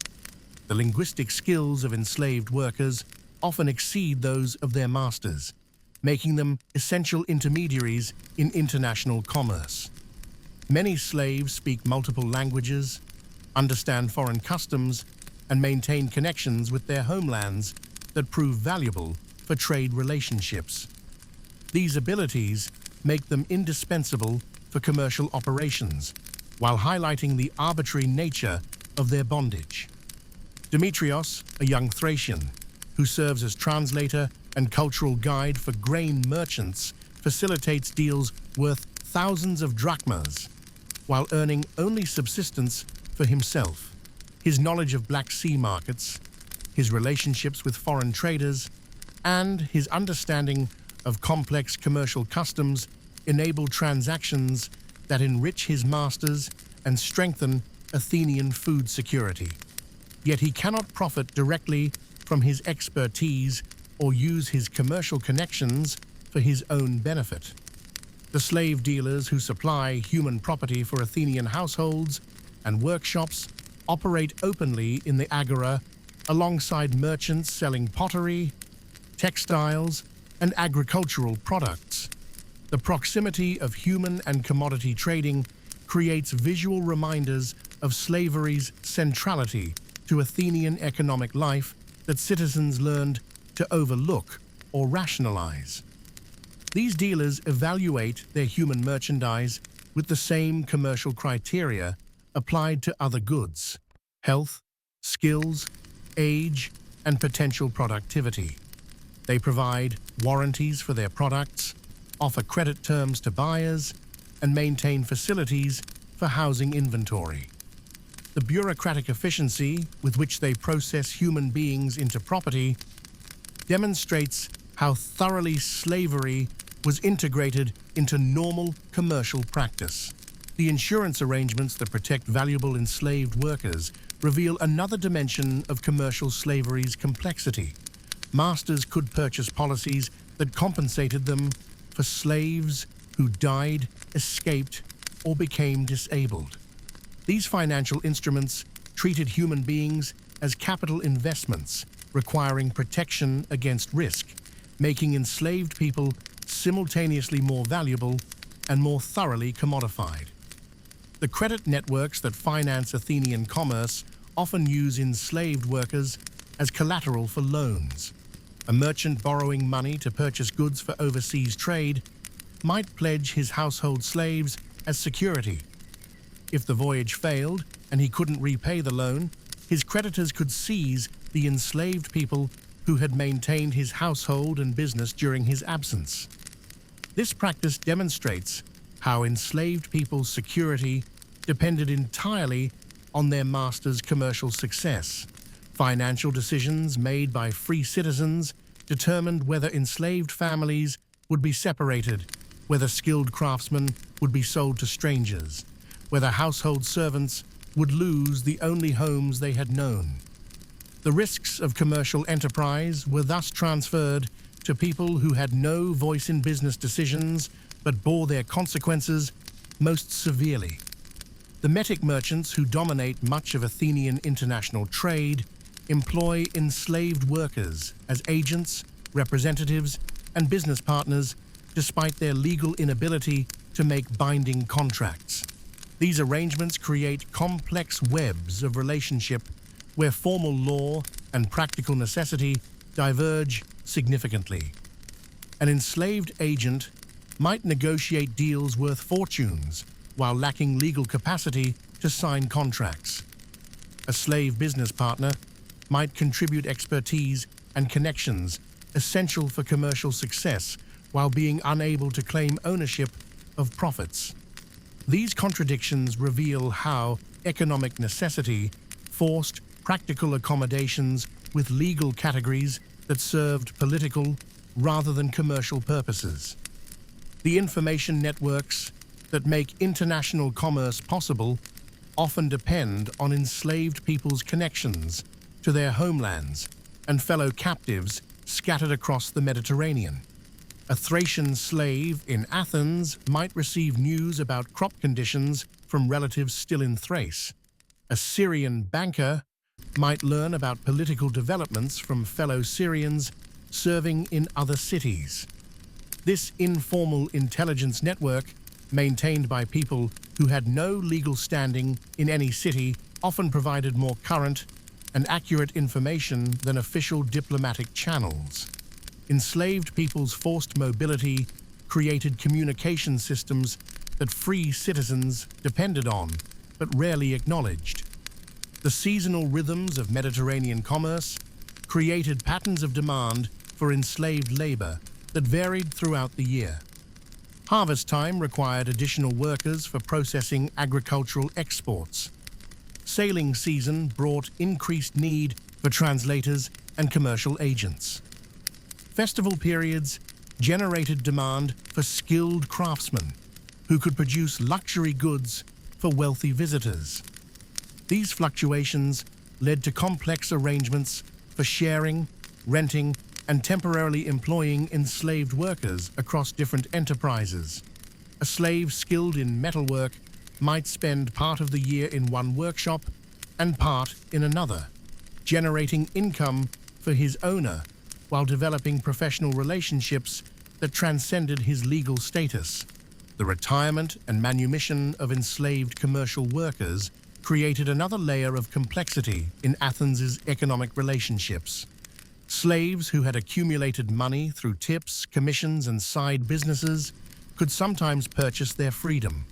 A: The linguistic skills of enslaved workers often exceed those of their masters, making them essential intermediaries in international commerce. Many slaves speak multiple languages, understand foreign customs, and maintain connections with their homelands that prove valuable for trade relationships. These abilities make them indispensable for commercial operations, while highlighting the arbitrary nature of their bondage. Demetrios, a young Thracian, who serves as translator and cultural guide for grain merchants, facilitates deals worth thousands of drachmas, while earning only subsistence for himself. His knowledge of Black Sea markets, his relationships with foreign traders, and his understanding of complex commercial customs enable transactions that enrich his masters and strengthen Athenian food security. Yet he cannot profit directly from his expertise or use his commercial connections for his own benefit. The slave dealers who supply human property for Athenian households and workshops operate openly in the agora alongside merchants selling pottery, textiles, and agricultural products. The proximity of human and commodity trading creates visual reminders of slavery's centrality to Athenian economic life that citizens learned to overlook or rationalize. These dealers evaluate their human merchandise with the same commercial criteria applied to other goods: health, skills, age, and potential productivity. They provide warranties for their products, offer credit terms to buyers, and maintain facilities for housing inventory. The bureaucratic efficiency with which they process human beings into property demonstrates how thoroughly slavery was integrated into normal commercial practice. The insurance arrangements that protect valuable enslaved workers reveal another dimension of commercial slavery's complexity. Masters could purchase policies that compensated them for slaves who died, escaped, or became disabled. These financial instruments treated human beings as capital investments, requiring protection against risk, making enslaved people simultaneously more valuable and more thoroughly commodified. The credit networks that finance Athenian commerce often use enslaved workers as collateral for loans. A merchant borrowing money to purchase goods for overseas trade might pledge his household slaves as security. If the voyage failed and he couldn't repay the loan, his creditors could seize the enslaved people who had maintained his household and business during his absence. This practice demonstrates how enslaved people's security depended entirely on their master's commercial success. Financial decisions made by free citizens determined whether enslaved families would be separated, whether skilled craftsmen would be sold to strangers, whether household servants would lose the only homes they had known. The risks of commercial enterprise were thus transferred to people who had no voice in business decisions but bore their consequences most severely. The metic merchants who dominate much of Athenian international trade employ enslaved workers as agents, representatives, and business partners despite their legal inability to make binding contracts. These arrangements create complex webs of relationship where formal law and practical necessity diverge significantly. An enslaved agent might negotiate deals worth fortunes while lacking legal capacity to sign contracts. A slave business partner might contribute expertise and connections essential for commercial success while being unable to claim ownership of profits. These contradictions reveal how economic necessity forced practical accommodations with legal categories that served political rather than commercial purposes. The information networks that make international commerce possible often depend on enslaved people's connections to their homelands and fellow captives scattered across the Mediterranean. A Thracian slave in Athens might receive news about crop conditions from relatives still in Thrace. A Syrian banker might learn about political developments from fellow Syrians serving in other cities. This informal intelligence network, maintained by people who had no legal standing in any city, often provided more current and accurate information than official diplomatic channels. Enslaved people's forced mobility created communication systems that free citizens depended on, but rarely acknowledged. The seasonal rhythms of Mediterranean commerce created patterns of demand for enslaved labor that varied throughout the year. Harvest time required additional workers for processing agricultural exports. Sailing season brought increased need for translators and commercial agents. Festival periods generated demand for skilled craftsmen who could produce luxury goods for wealthy visitors. These fluctuations led to complex arrangements for sharing, renting, and temporarily employing enslaved workers across different enterprises. A slave skilled in metalwork might spend part of the year in one workshop and part in another, generating income for his owner while developing professional relationships that transcended his legal status. The retirement and manumission of enslaved commercial workers created another layer of complexity in Athens's economic relationships. Slaves who had accumulated money through tips, commissions, and side businesses could sometimes purchase their freedom.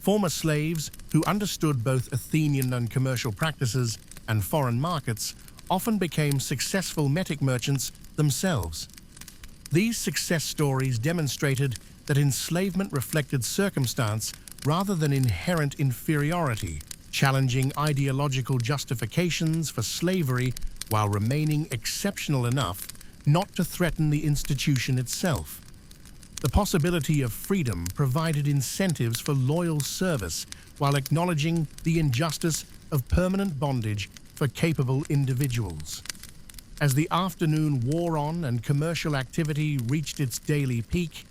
A: Former slaves who understood both Athenian and commercial practices and foreign markets often became successful metic merchants themselves. These success stories demonstrated that enslavement reflected circumstance rather than inherent inferiority, challenging ideological justifications for slavery while remaining exceptional enough not to threaten the institution itself. The possibility of freedom provided incentives for loyal service while acknowledging the injustice of permanent bondage for capable individuals. As the afternoon wore on and commercial activity reached its daily peak,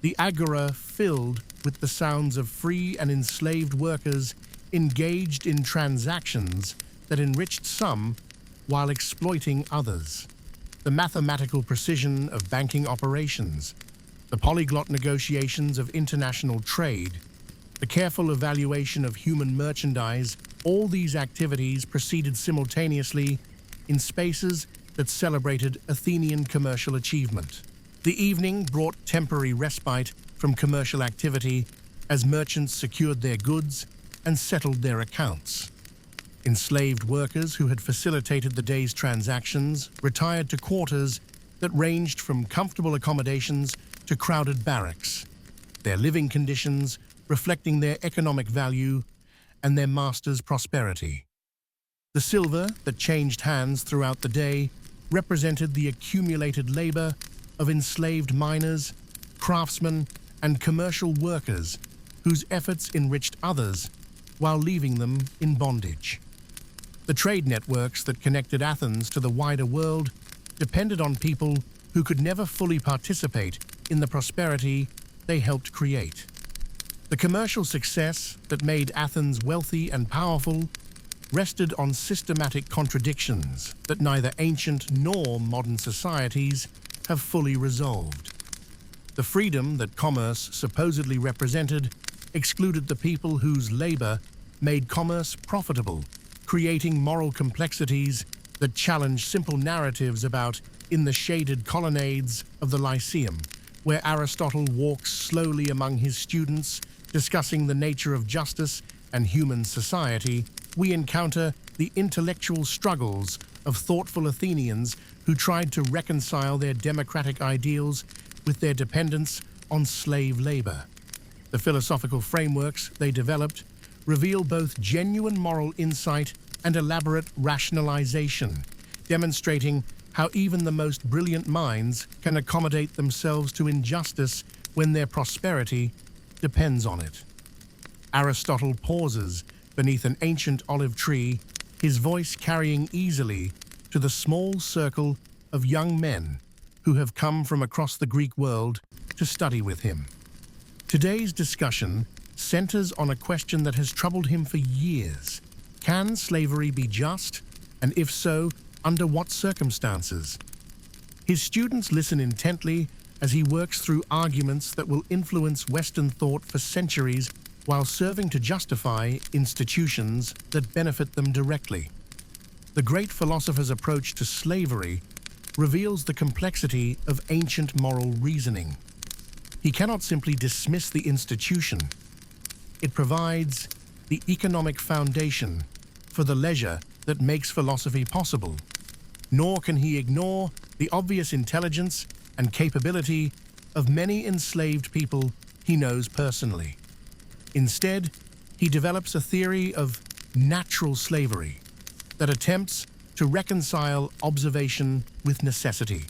A: the agora filled with the sounds of free and enslaved workers engaged in transactions that enriched some while exploiting others. The mathematical precision of banking operations, the polyglot negotiations of international trade, the careful evaluation of human merchandise, all these activities proceeded simultaneously in spaces that celebrated Athenian commercial achievement. The evening brought temporary respite from commercial activity as merchants secured their goods and settled their accounts. Enslaved workers who had facilitated the day's transactions retired to quarters that ranged from comfortable accommodations to crowded barracks, their living conditions reflecting their economic value and their master's prosperity. The silver that changed hands throughout the day represented the accumulated labor of enslaved miners, craftsmen, and commercial workers whose efforts enriched others while leaving them in bondage. The trade networks that connected Athens to the wider world depended on people who could never fully participate in the prosperity they helped create. The commercial success that made Athens wealthy and powerful rested on systematic contradictions that neither ancient nor modern societies have fully resolved. The freedom that commerce supposedly represented excluded the people whose labor made commerce profitable, creating moral complexities that challenge simple narratives about in the shaded colonnades of the Lyceum, where Aristotle walks slowly among his students, discussing the nature of justice and human society. We encounter the intellectual struggles of thoughtful Athenians who tried to reconcile their democratic ideals with their dependence on slave labor. The philosophical frameworks they developed reveal both genuine moral insight and elaborate rationalization, demonstrating how even the most brilliant minds can accommodate themselves to injustice when their prosperity depends on it. Aristotle pauses beneath an ancient olive tree, his voice carrying easily to the small circle of young men who have come from across the Greek world to study with him. Today's discussion centers on a question that has troubled him for years. Can slavery be just? And if so, under what circumstances? His students listen intently as he works through arguments that will influence Western thought for centuries while serving to justify institutions that benefit them directly. The great philosopher's approach to slavery reveals the complexity of ancient moral reasoning. He cannot simply dismiss the institution. It provides the economic foundation for the leisure that makes philosophy possible. Nor can he ignore the obvious intelligence and capability of many enslaved people he knows personally. Instead, he develops a theory of natural slavery that attempts to reconcile observation with necessity.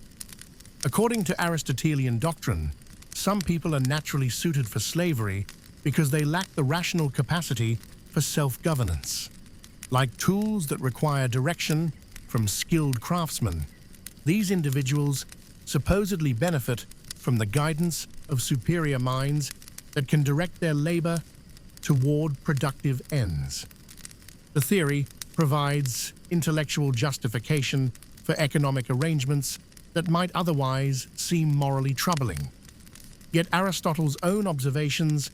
A: According to Aristotelian doctrine, some people are naturally suited for slavery because they lack the rational capacity for self-governance. Like tools that require direction from skilled craftsmen, these individuals supposedly benefit from the guidance of superior minds that can direct their labor toward productive ends. The theory provides intellectual justification for economic arrangements that might otherwise seem morally troubling. Yet Aristotle's own observations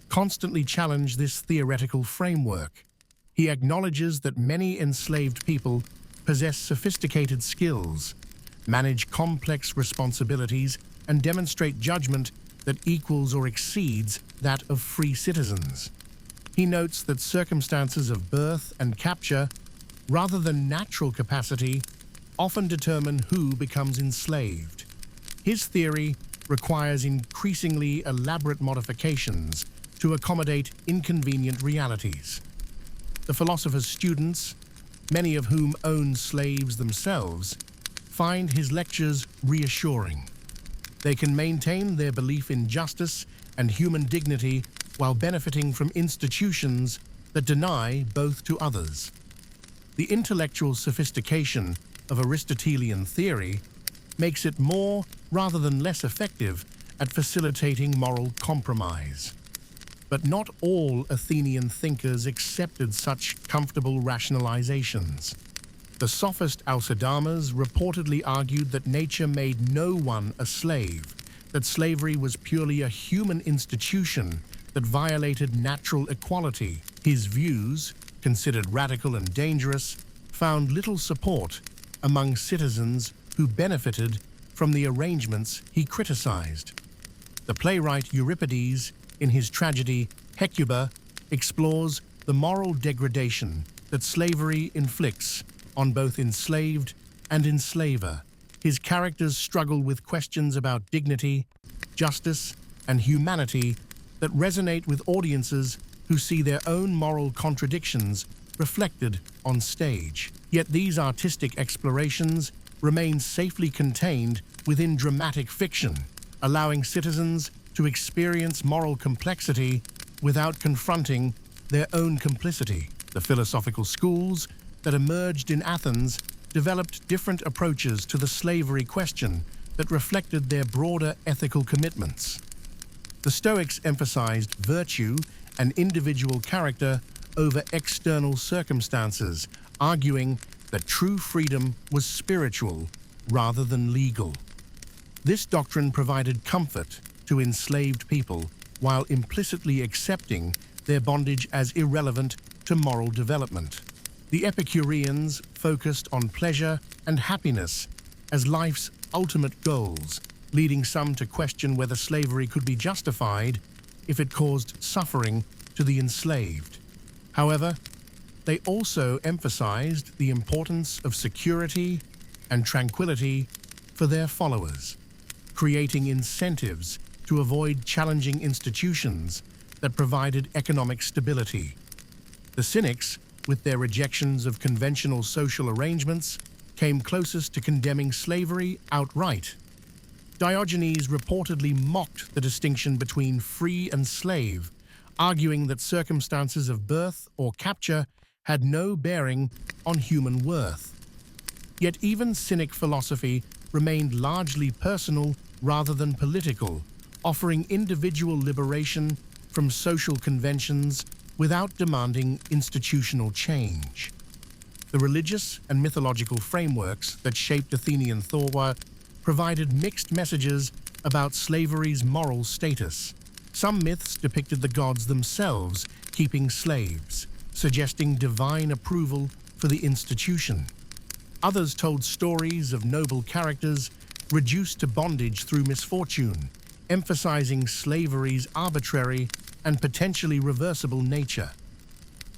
A: constantly challenge this theoretical framework. He acknowledges that many enslaved people possess sophisticated skills, manage complex responsibilities, and demonstrate judgment that equals or exceeds that of free citizens. He notes that circumstances of birth and capture, rather than natural capacity, often determine who becomes enslaved. His theory requires increasingly elaborate modifications to accommodate inconvenient realities. The philosopher's students, many of whom own slaves themselves, find his lectures reassuring. They can maintain their belief in justice and human dignity while benefiting from institutions that deny both to others. The intellectual sophistication of Aristotelian theory makes it more rather than less effective at facilitating moral compromise. But not all Athenian thinkers accepted such comfortable rationalizations. The sophist Alcidamas reportedly argued that nature made no one a slave, that slavery was purely a human institution that violated natural equality. His views, considered radical and dangerous, found little support among citizens who benefited from the arrangements he criticized. The playwright Euripides, in his tragedy Hecuba, explores the moral degradation that slavery inflicts on both enslaved and enslaver. His characters struggle with questions about dignity, justice, and humanity that resonate with audiences who see their own moral contradictions reflected on stage. Yet these artistic explorations remain safely contained within dramatic fiction, allowing citizens to experience moral complexity without confronting their own complicity. The philosophical schools that emerged in Athens developed different approaches to the slavery question that reflected their broader ethical commitments. The Stoics emphasized virtue and individual character over external circumstances, arguing that true freedom was spiritual rather than legal. This doctrine provided comfort to enslaved people while implicitly accepting their bondage as irrelevant to moral development. The Epicureans focused on pleasure and happiness as life's ultimate goals, leading some to question whether slavery could be justified if it caused suffering to the enslaved. However, they also emphasized the importance of security and tranquility for their followers, creating incentives to avoid challenging institutions that provided economic stability. The Cynics with their rejections of conventional social arrangements, came closest to condemning slavery outright. Diogenes reportedly mocked the distinction between free and slave, arguing that circumstances of birth or capture had no bearing on human worth. Yet even Cynic philosophy remained largely personal rather than political, offering individual liberation from social conventions without demanding institutional change. The religious and mythological frameworks that shaped Athenian thought provided mixed messages about slavery's moral status. Some myths depicted the gods themselves keeping slaves, suggesting divine approval for the institution. Others told stories of noble characters reduced to bondage through misfortune, emphasizing slavery's arbitrary and potentially reversible nature.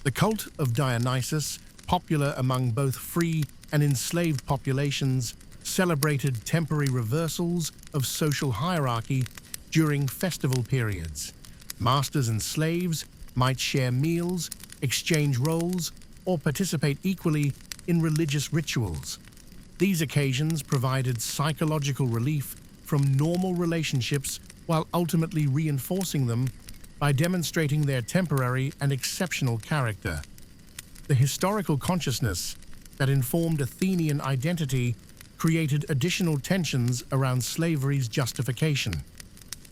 A: The cult of Dionysus, popular among both free and enslaved populations, celebrated temporary reversals of social hierarchy during festival periods. Masters and slaves might share meals, exchange roles, or participate equally in religious rituals. These occasions provided psychological relief from normal relationships while ultimately reinforcing them by demonstrating their temporary and exceptional character. The historical consciousness that informed Athenian identity created additional tensions around slavery's justification.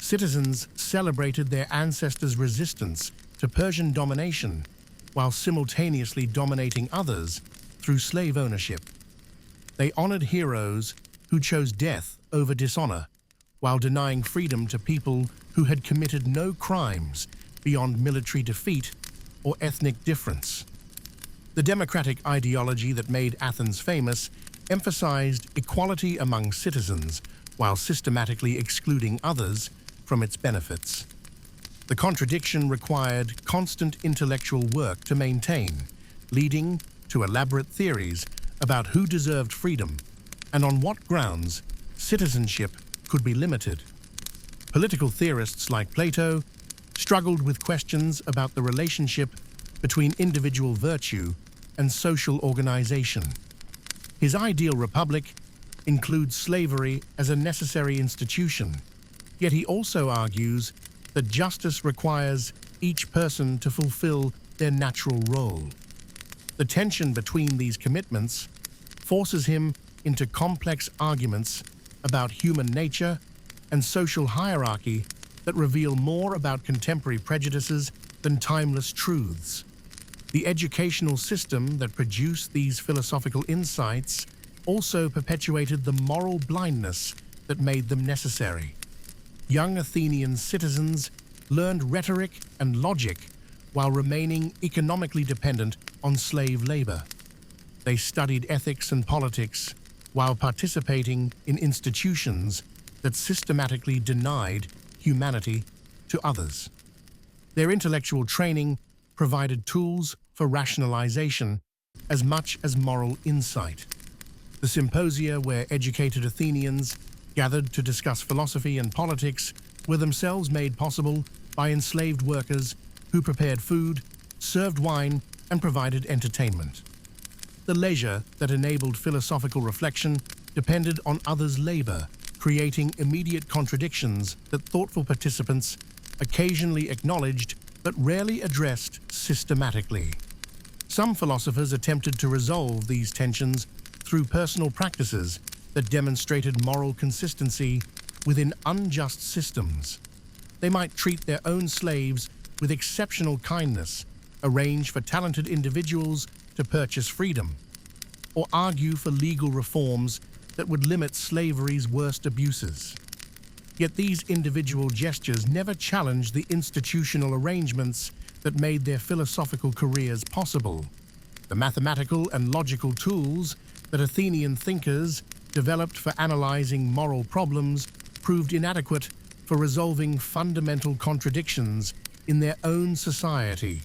A: Citizens celebrated their ancestors' resistance to Persian domination while simultaneously dominating others through slave ownership. They honored heroes who chose death over dishonor, while denying freedom to people who had committed no crimes beyond military defeat or ethnic difference. The democratic ideology that made Athens famous emphasized equality among citizens while systematically excluding others from its benefits. The contradiction required constant intellectual work to maintain, leading to elaborate theories about who deserved freedom and on what grounds citizenship could be limited. Political theorists like Plato struggled with questions about the relationship between individual virtue and social organization. His ideal republic includes slavery as a necessary institution, yet he also argues that justice requires each person to fulfill their natural role. The tension between these commitments forces him into complex arguments about human nature and social hierarchy that reveal more about contemporary prejudices than timeless truths. The educational system that produced these philosophical insights also perpetuated the moral blindness that made them necessary. Young Athenian citizens learned rhetoric and logic while remaining economically dependent on slave labor. They studied ethics and politics while participating in institutions that systematically denied humanity to others. Their intellectual training provided tools for rationalization as much as moral insight. The symposia where educated Athenians gathered to discuss philosophy and politics were themselves made possible by enslaved workers who prepared food, served wine, and provided entertainment. The leisure that enabled philosophical reflection depended on others' labor, creating immediate contradictions that thoughtful participants occasionally acknowledged but rarely addressed systematically. Some philosophers attempted to resolve these tensions through personal practices that demonstrated moral consistency within unjust systems. They might treat their own slaves with exceptional kindness, arrange for talented individuals to purchase freedom, or argue for legal reforms that would limit slavery's worst abuses. Yet these individual gestures never challenged the institutional arrangements that made their philosophical careers possible. The mathematical and logical tools that Athenian thinkers developed for analyzing moral problems proved inadequate for resolving fundamental contradictions in their own society.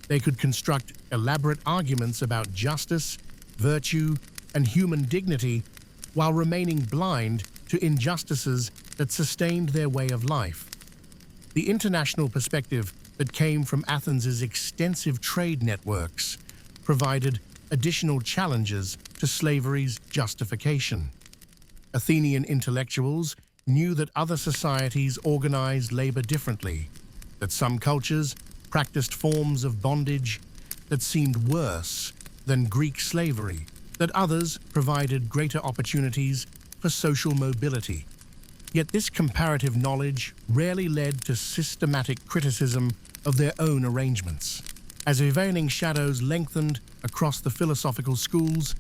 A: They could construct elaborate arguments about justice, virtue, and human dignity while remaining blind to injustices that sustained their way of life. The international perspective that came from Athens's extensive trade networks provided additional challenges to slavery's justification. Athenian intellectuals knew that other societies organized labor differently, that some cultures practiced forms of bondage that seemed worse than Greek slavery, that others provided greater opportunities for social mobility. Yet this comparative knowledge rarely led to systematic criticism of their own arrangements. As prevailing shadows lengthened across the philosophical schools,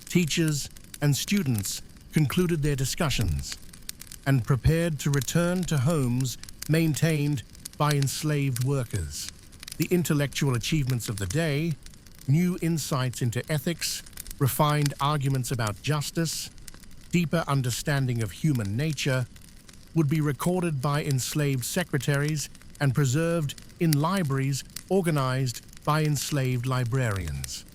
A: teachers and students concluded their discussions and prepared to return to homes maintained by enslaved workers. The intellectual achievements of the day, new insights into ethics, refined arguments about justice, deeper understanding of human nature, would be recorded by enslaved secretaries and preserved in libraries organized by enslaved librarians.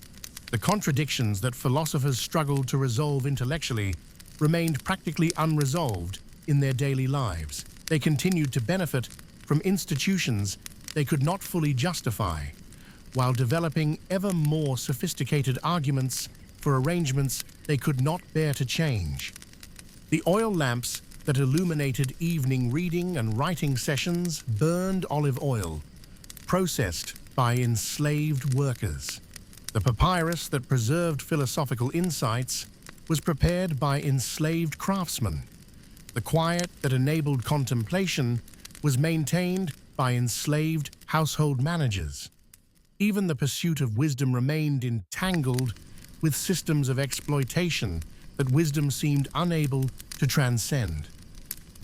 A: The contradictions that philosophers struggled to resolve intellectually remained practically unresolved in their daily lives. They continued to benefit from institutions they could not fully justify, while developing ever more sophisticated arguments for arrangements they could not bear to change. The oil lamps that illuminated evening reading and writing sessions burned olive oil, processed by enslaved workers. The papyrus that preserved philosophical insights was prepared by enslaved craftsmen. The quiet that enabled contemplation was maintained by enslaved household managers. Even the pursuit of wisdom remained entangled with systems of exploitation that wisdom seemed unable to transcend.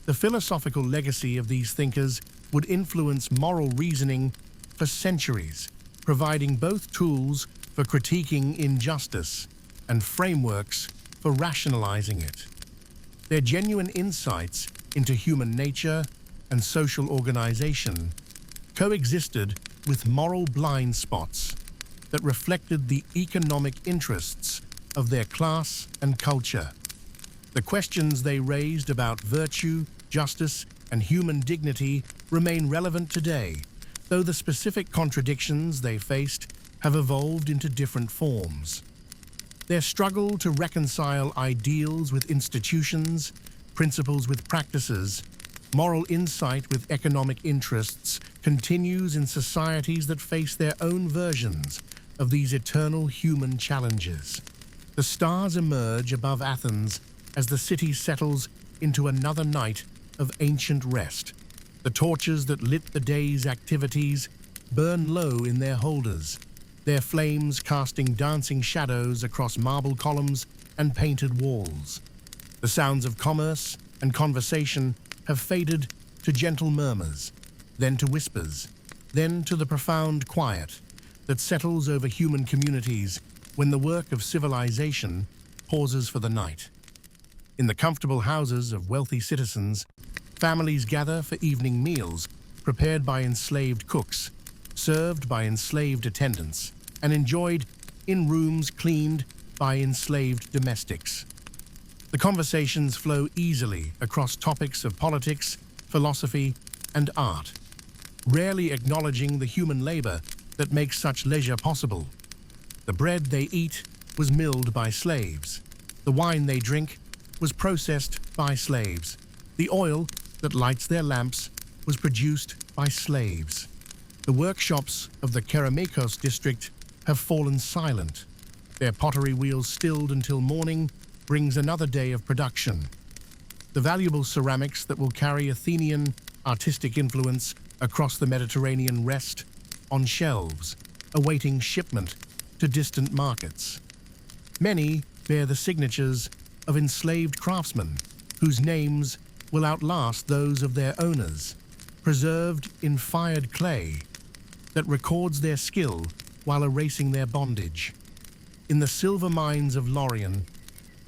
A: The philosophical legacy of these thinkers would influence moral reasoning for centuries, providing both tools for critiquing injustice and frameworks for rationalizing it. Their genuine insights into human nature and social organization coexisted with moral blind spots that reflected the economic interests of their class and culture. The questions they raised about virtue, justice, and human dignity remain relevant today, though the specific contradictions they faced have evolved into different forms. Their struggle to reconcile ideals with institutions, principles with practices, moral insight with economic interests continues in societies that face their own versions of these eternal human challenges. The stars emerge above Athens as the city settles into another night of ancient rest. The torches that lit the day's activities burn low in their holders, their flames casting dancing shadows across marble columns and painted walls. The sounds of commerce and conversation have faded to gentle murmurs, then to whispers, then to the profound quiet that settles over human communities when the work of civilization pauses for the night. In the comfortable houses of wealthy citizens, families gather for evening meals prepared by enslaved cooks, served by enslaved attendants, and enjoyed in rooms cleaned by enslaved domestics. The conversations flow easily across topics of politics, philosophy, and art, rarely acknowledging the human labor that makes such leisure possible. The bread they eat was milled by slaves. The wine they drink was processed by slaves. The oil that lights their lamps was produced by slaves. The workshops of the Kerameikos district have fallen silent, their pottery wheels stilled until morning brings another day of production. The valuable ceramics that will carry Athenian artistic influence across the Mediterranean rest on shelves, awaiting shipment to distant markets. Many bear the signatures of enslaved craftsmen, whose names will outlast those of their owners, preserved in fired clay that records their skill while erasing their bondage. In the silver mines of Lorient,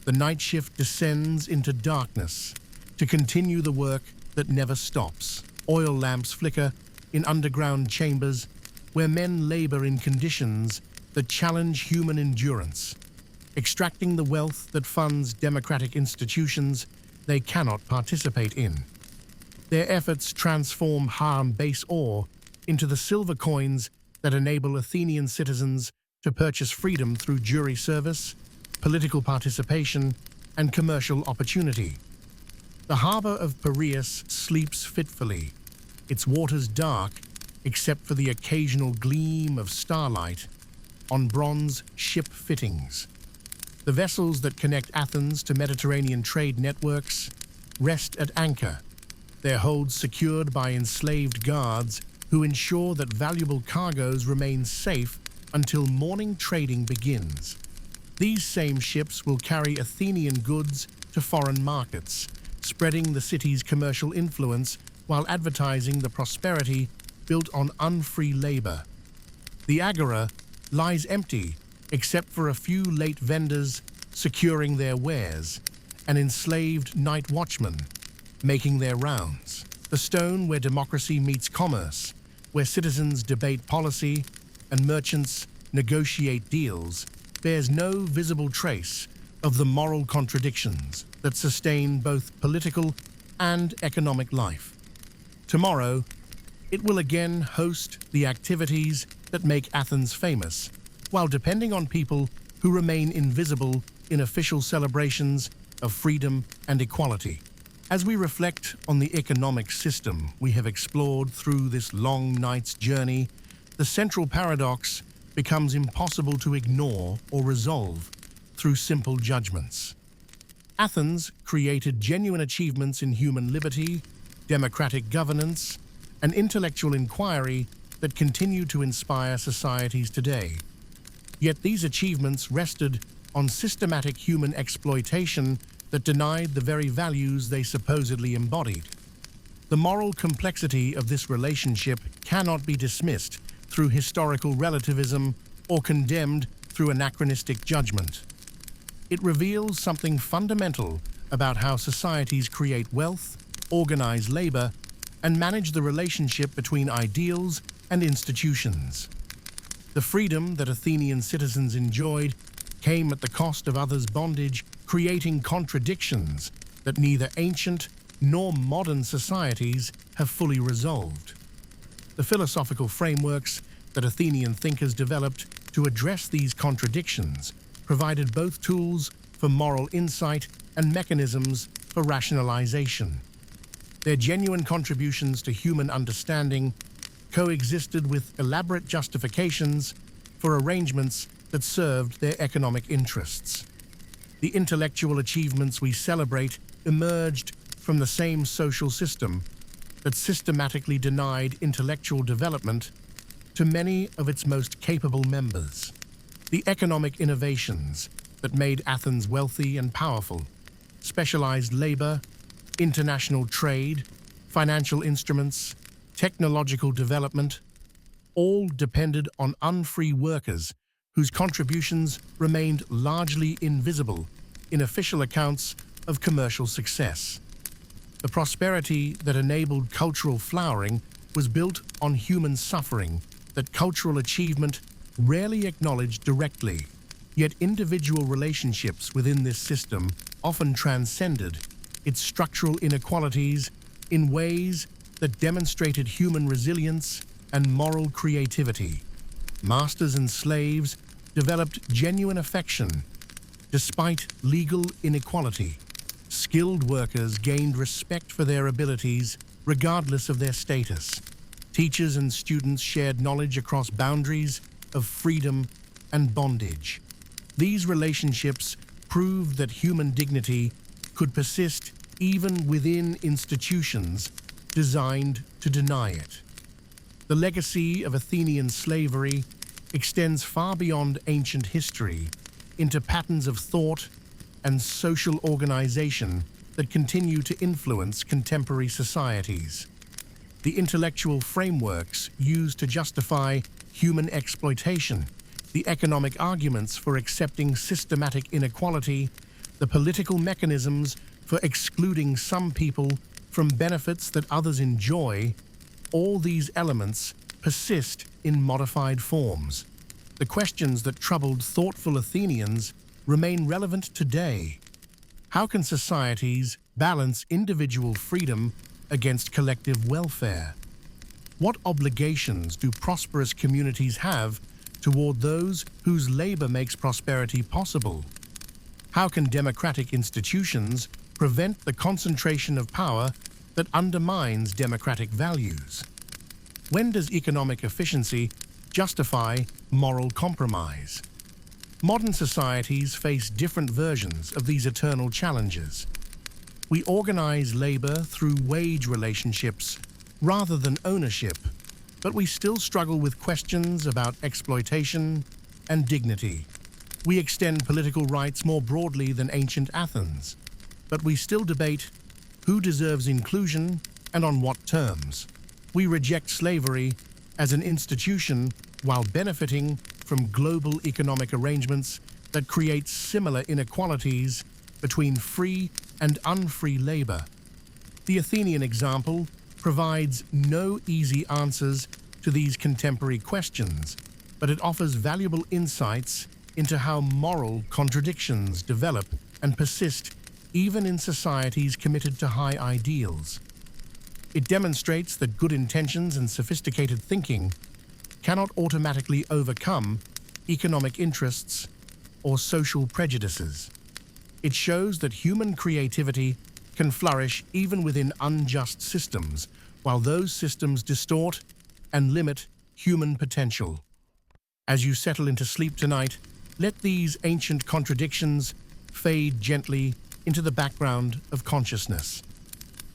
A: the night shift descends into darkness to continue the work that never stops. Oil lamps flicker in underground chambers where men labor in conditions that challenge human endurance, extracting the wealth that funds democratic institutions they cannot participate in. Their efforts transform harm base ore into the silver coins that enable Athenian citizens to purchase freedom through jury service, political participation, and commercial opportunity. The harbor of Piraeus sleeps fitfully, its waters dark except for the occasional gleam of starlight on bronze ship fittings. The vessels that connect Athens to Mediterranean trade networks rest at anchor, their holds secured by enslaved guards who ensure that valuable cargoes remain safe until morning trading begins. These same ships will carry Athenian goods to foreign markets, spreading the city's commercial influence while advertising the prosperity built on unfree labor. The agora lies empty except for a few late vendors securing their wares and enslaved night watchmen making their rounds. The stone where democracy meets commerce, where citizens debate policy and merchants negotiate deals, bears no visible trace of the moral contradictions that sustain both political and economic life. Tomorrow, it will again host the activities that make Athens famous, while depending on people who remain invisible in official celebrations of freedom and equality. As we reflect on the economic system we have explored through this long night's journey, the central paradox becomes impossible to ignore or resolve through simple judgments. Athens created genuine achievements in human liberty, democratic governance, and intellectual inquiry that continue to inspire societies today. Yet these achievements rested on systematic human exploitation that denied the very values they supposedly embodied. The moral complexity of this relationship cannot be dismissed through historical relativism or condemned through anachronistic judgment. It reveals something fundamental about how societies create wealth, organize labor, and manage the relationship between ideals and institutions. The freedom that Athenian citizens enjoyed came at the cost of others' bondage, creating contradictions that neither ancient nor modern societies have fully resolved. The philosophical frameworks that Athenian thinkers developed to address these contradictions provided both tools for moral insight and mechanisms for rationalization. Their genuine contributions to human understanding coexisted with elaborate justifications for arrangements that served their economic interests. The intellectual achievements we celebrate emerged from the same social system that systematically denied intellectual development to many of its most capable members. The economic innovations that made Athens wealthy and powerful, specialized labor, international trade, financial instruments, technological development, all depended on unfree workers whose contributions remained largely invisible in official accounts of commercial success. The prosperity that enabled cultural flowering was built on human suffering that cultural achievement rarely acknowledged directly, yet individual relationships within this system often transcended its structural inequalities in ways that demonstrated human resilience and moral creativity. Masters and slaves developed genuine affection despite legal inequality. Skilled workers gained respect for their abilities regardless of their status. Teachers and students shared knowledge across boundaries of freedom and bondage. These relationships proved that human dignity could persist even within institutions designed to deny it. The legacy of Athenian slavery extends far beyond ancient history into patterns of thought and social organization that continue to influence contemporary societies. The intellectual frameworks used to justify human exploitation, the economic arguments for accepting systematic inequality, the political mechanisms for excluding some people from benefits that others enjoy, all these elements persist in modified forms. The questions that troubled thoughtful Athenians remain relevant today. How can societies balance individual freedom against collective welfare? What obligations do prosperous communities have toward those whose labor makes prosperity possible? How can democratic institutions prevent the concentration of power that undermines democratic values? When does economic efficiency justify moral compromise? Modern societies face different versions of these eternal challenges. We organize labor through wage relationships rather than ownership, but we still struggle with questions about exploitation and dignity. We extend political rights more broadly than ancient Athens, but we still debate who deserves inclusion and on what terms. We reject slavery as an institution while benefiting from global economic arrangements that create similar inequalities between free and unfree labor. The Athenian example provides no easy answers to these contemporary questions, but it offers valuable insights into how moral contradictions develop and persist even in societies committed to high ideals. It demonstrates that good intentions and sophisticated thinking cannot automatically overcome economic interests or social prejudices. It shows that human creativity can flourish even within unjust systems, while those systems distort and limit human potential. As you settle into sleep tonight, let these ancient contradictions fade gently into the background of consciousness.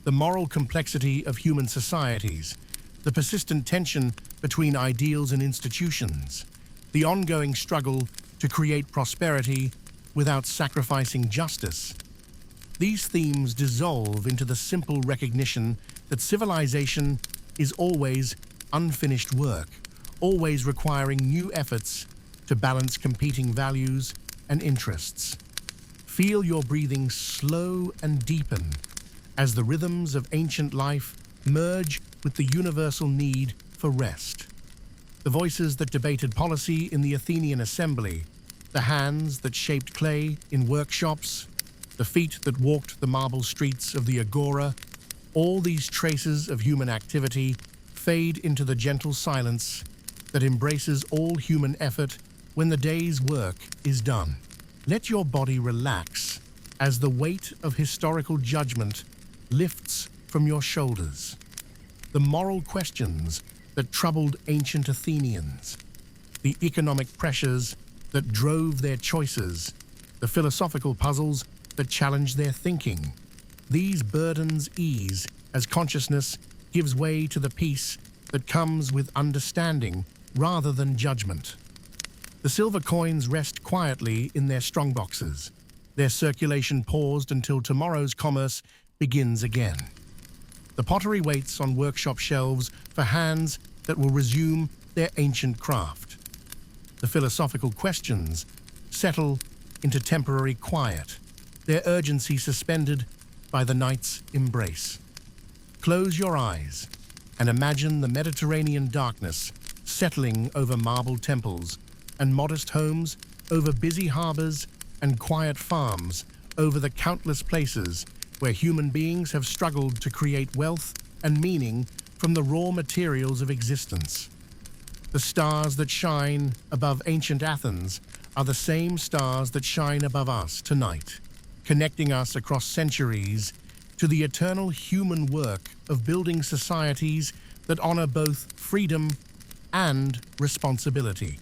A: The moral complexity of human societies, the persistent tension between ideals and institutions, the ongoing struggle to create prosperity without sacrificing justice. These themes dissolve into the simple recognition that civilization is always unfinished work, always requiring new efforts to balance competing values and interests. Feel your breathing slow and deepen as the rhythms of ancient life merge with the universal need for rest. The voices that debated policy in the Athenian assembly, the hands that shaped clay in workshops, the feet that walked the marble streets of the agora, all these traces of human activity fade into the gentle silence that embraces all human effort when the day's work is done. Let your body relax as the weight of historical judgment lifts from your shoulders. The moral questions that troubled ancient Athenians, the economic pressures that drove their choices, the philosophical puzzles that challenged their thinking. These burdens ease as consciousness gives way to the peace that comes with understanding rather than judgment. The silver coins rest quietly in their strongboxes, their circulation paused until tomorrow's commerce begins again. The pottery waits on workshop shelves for hands that will resume their ancient craft. The philosophical questions settle into temporary quiet, their urgency suspended by the night's embrace. Close your eyes and imagine the Mediterranean darkness settling over marble temples and modest homes, over busy harbors and quiet farms, over the countless places where human beings have struggled to create wealth and meaning from the raw materials of existence. The stars that shine above ancient Athens are the same stars that shine above us tonight, connecting us across centuries to the eternal human work of building societies that honor both freedom and responsibility.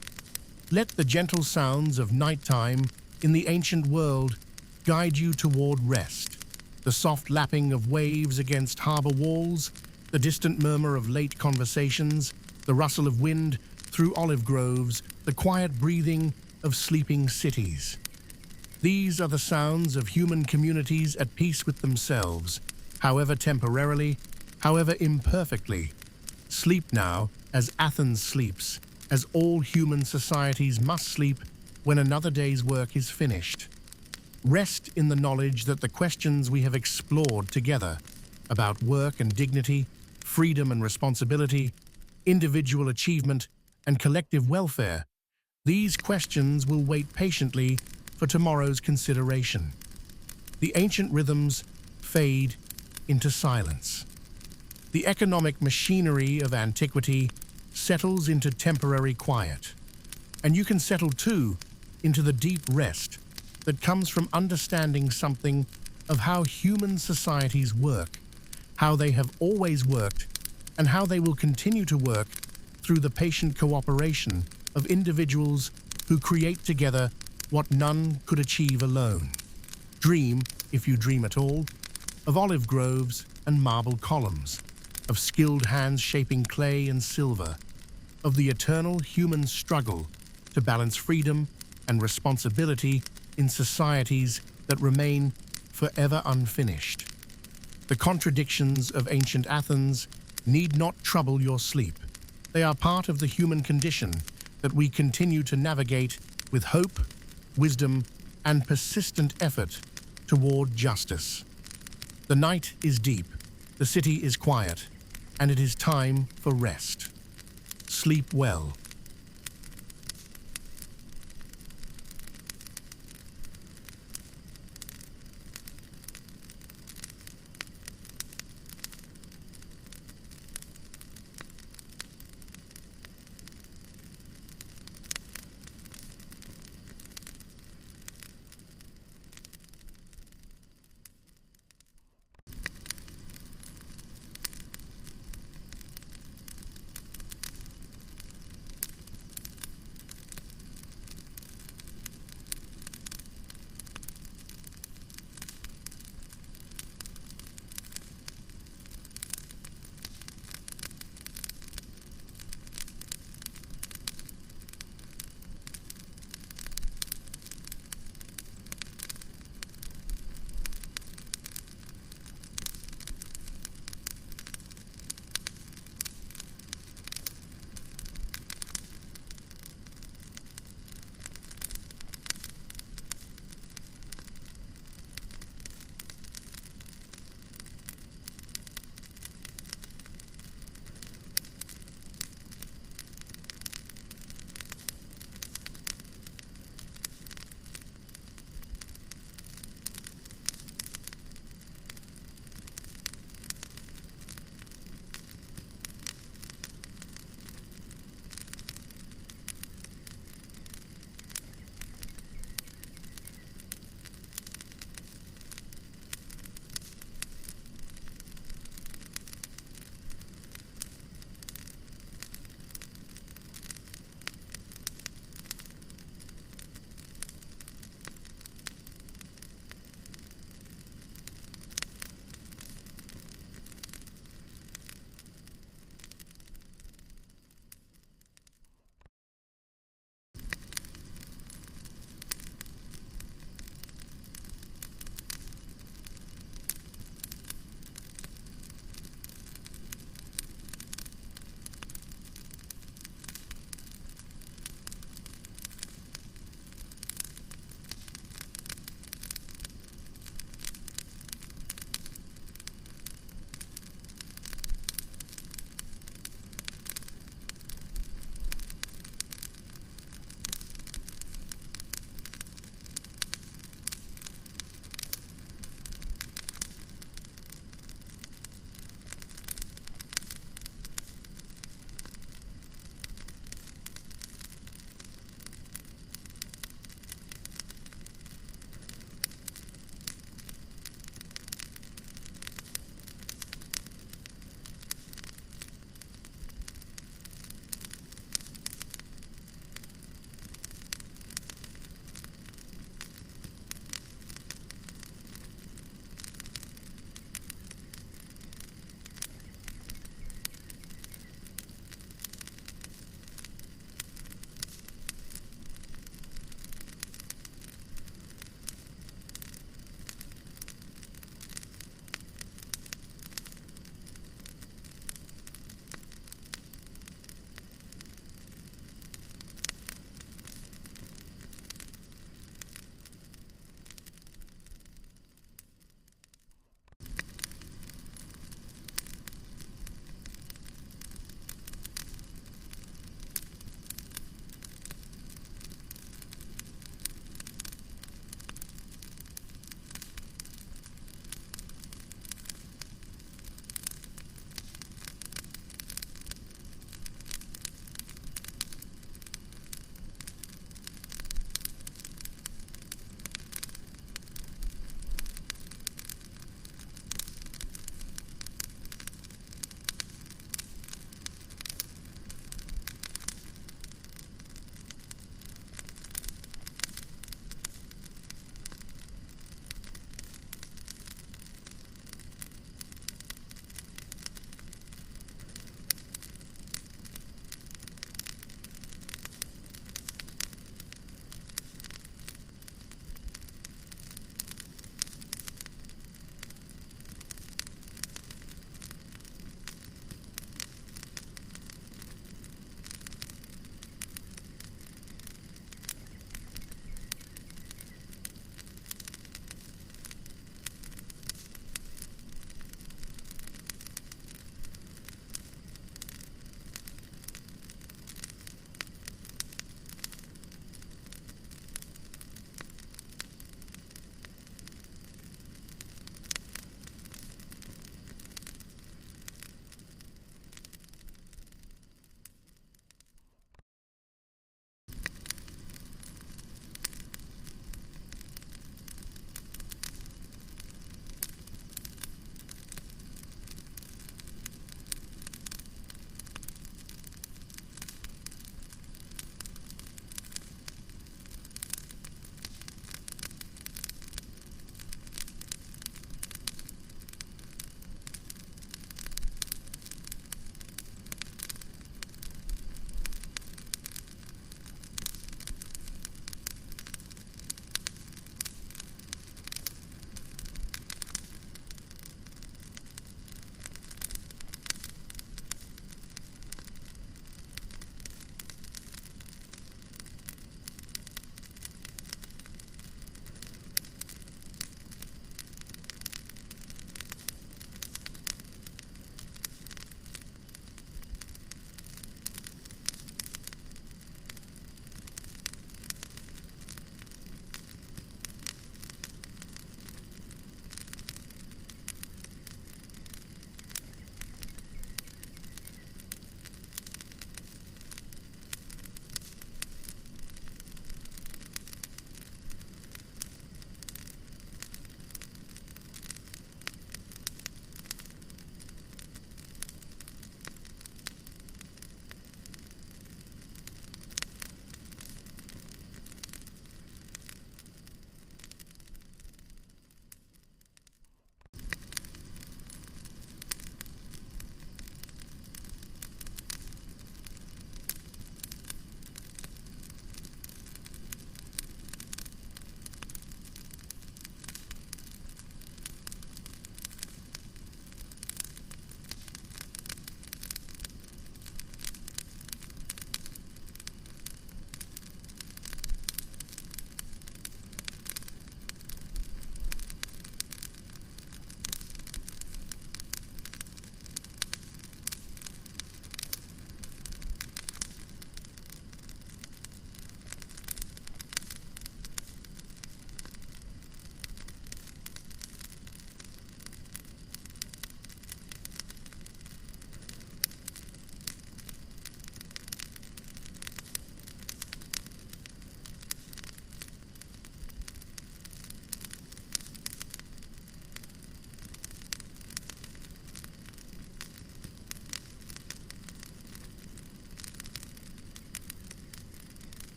A: Let the gentle sounds of nighttime in the ancient world guide you toward rest. The soft lapping of waves against harbor walls, the distant murmur of late conversations, the rustle of wind through olive groves, the quiet breathing of sleeping cities. These are the sounds of human communities at peace with themselves, however temporarily, however imperfectly. Sleep now as Athens sleeps, as all human societies must sleep when another day's work is finished. Rest in the knowledge that the questions we have explored together about work and dignity, freedom and responsibility, individual achievement and collective welfare, these questions will wait patiently for tomorrow's consideration. The ancient rhythms fade into silence. The economic machinery of antiquity settles into temporary quiet. And you can settle too into the deep rest that comes from understanding something of how human societies work, how they have always worked, and how they will continue to work through the patient cooperation of individuals who create together what none could achieve alone. Dream, if you dream at all, of olive groves and marble columns, of skilled hands shaping clay and silver, of the eternal human struggle to balance freedom and responsibility in societies that remain forever unfinished. The contradictions of ancient Athens need not trouble your sleep. They are part of the human condition that we continue to navigate with hope, wisdom, and persistent effort toward justice. The night is deep, the city is quiet, and it is time for rest. Sleep well.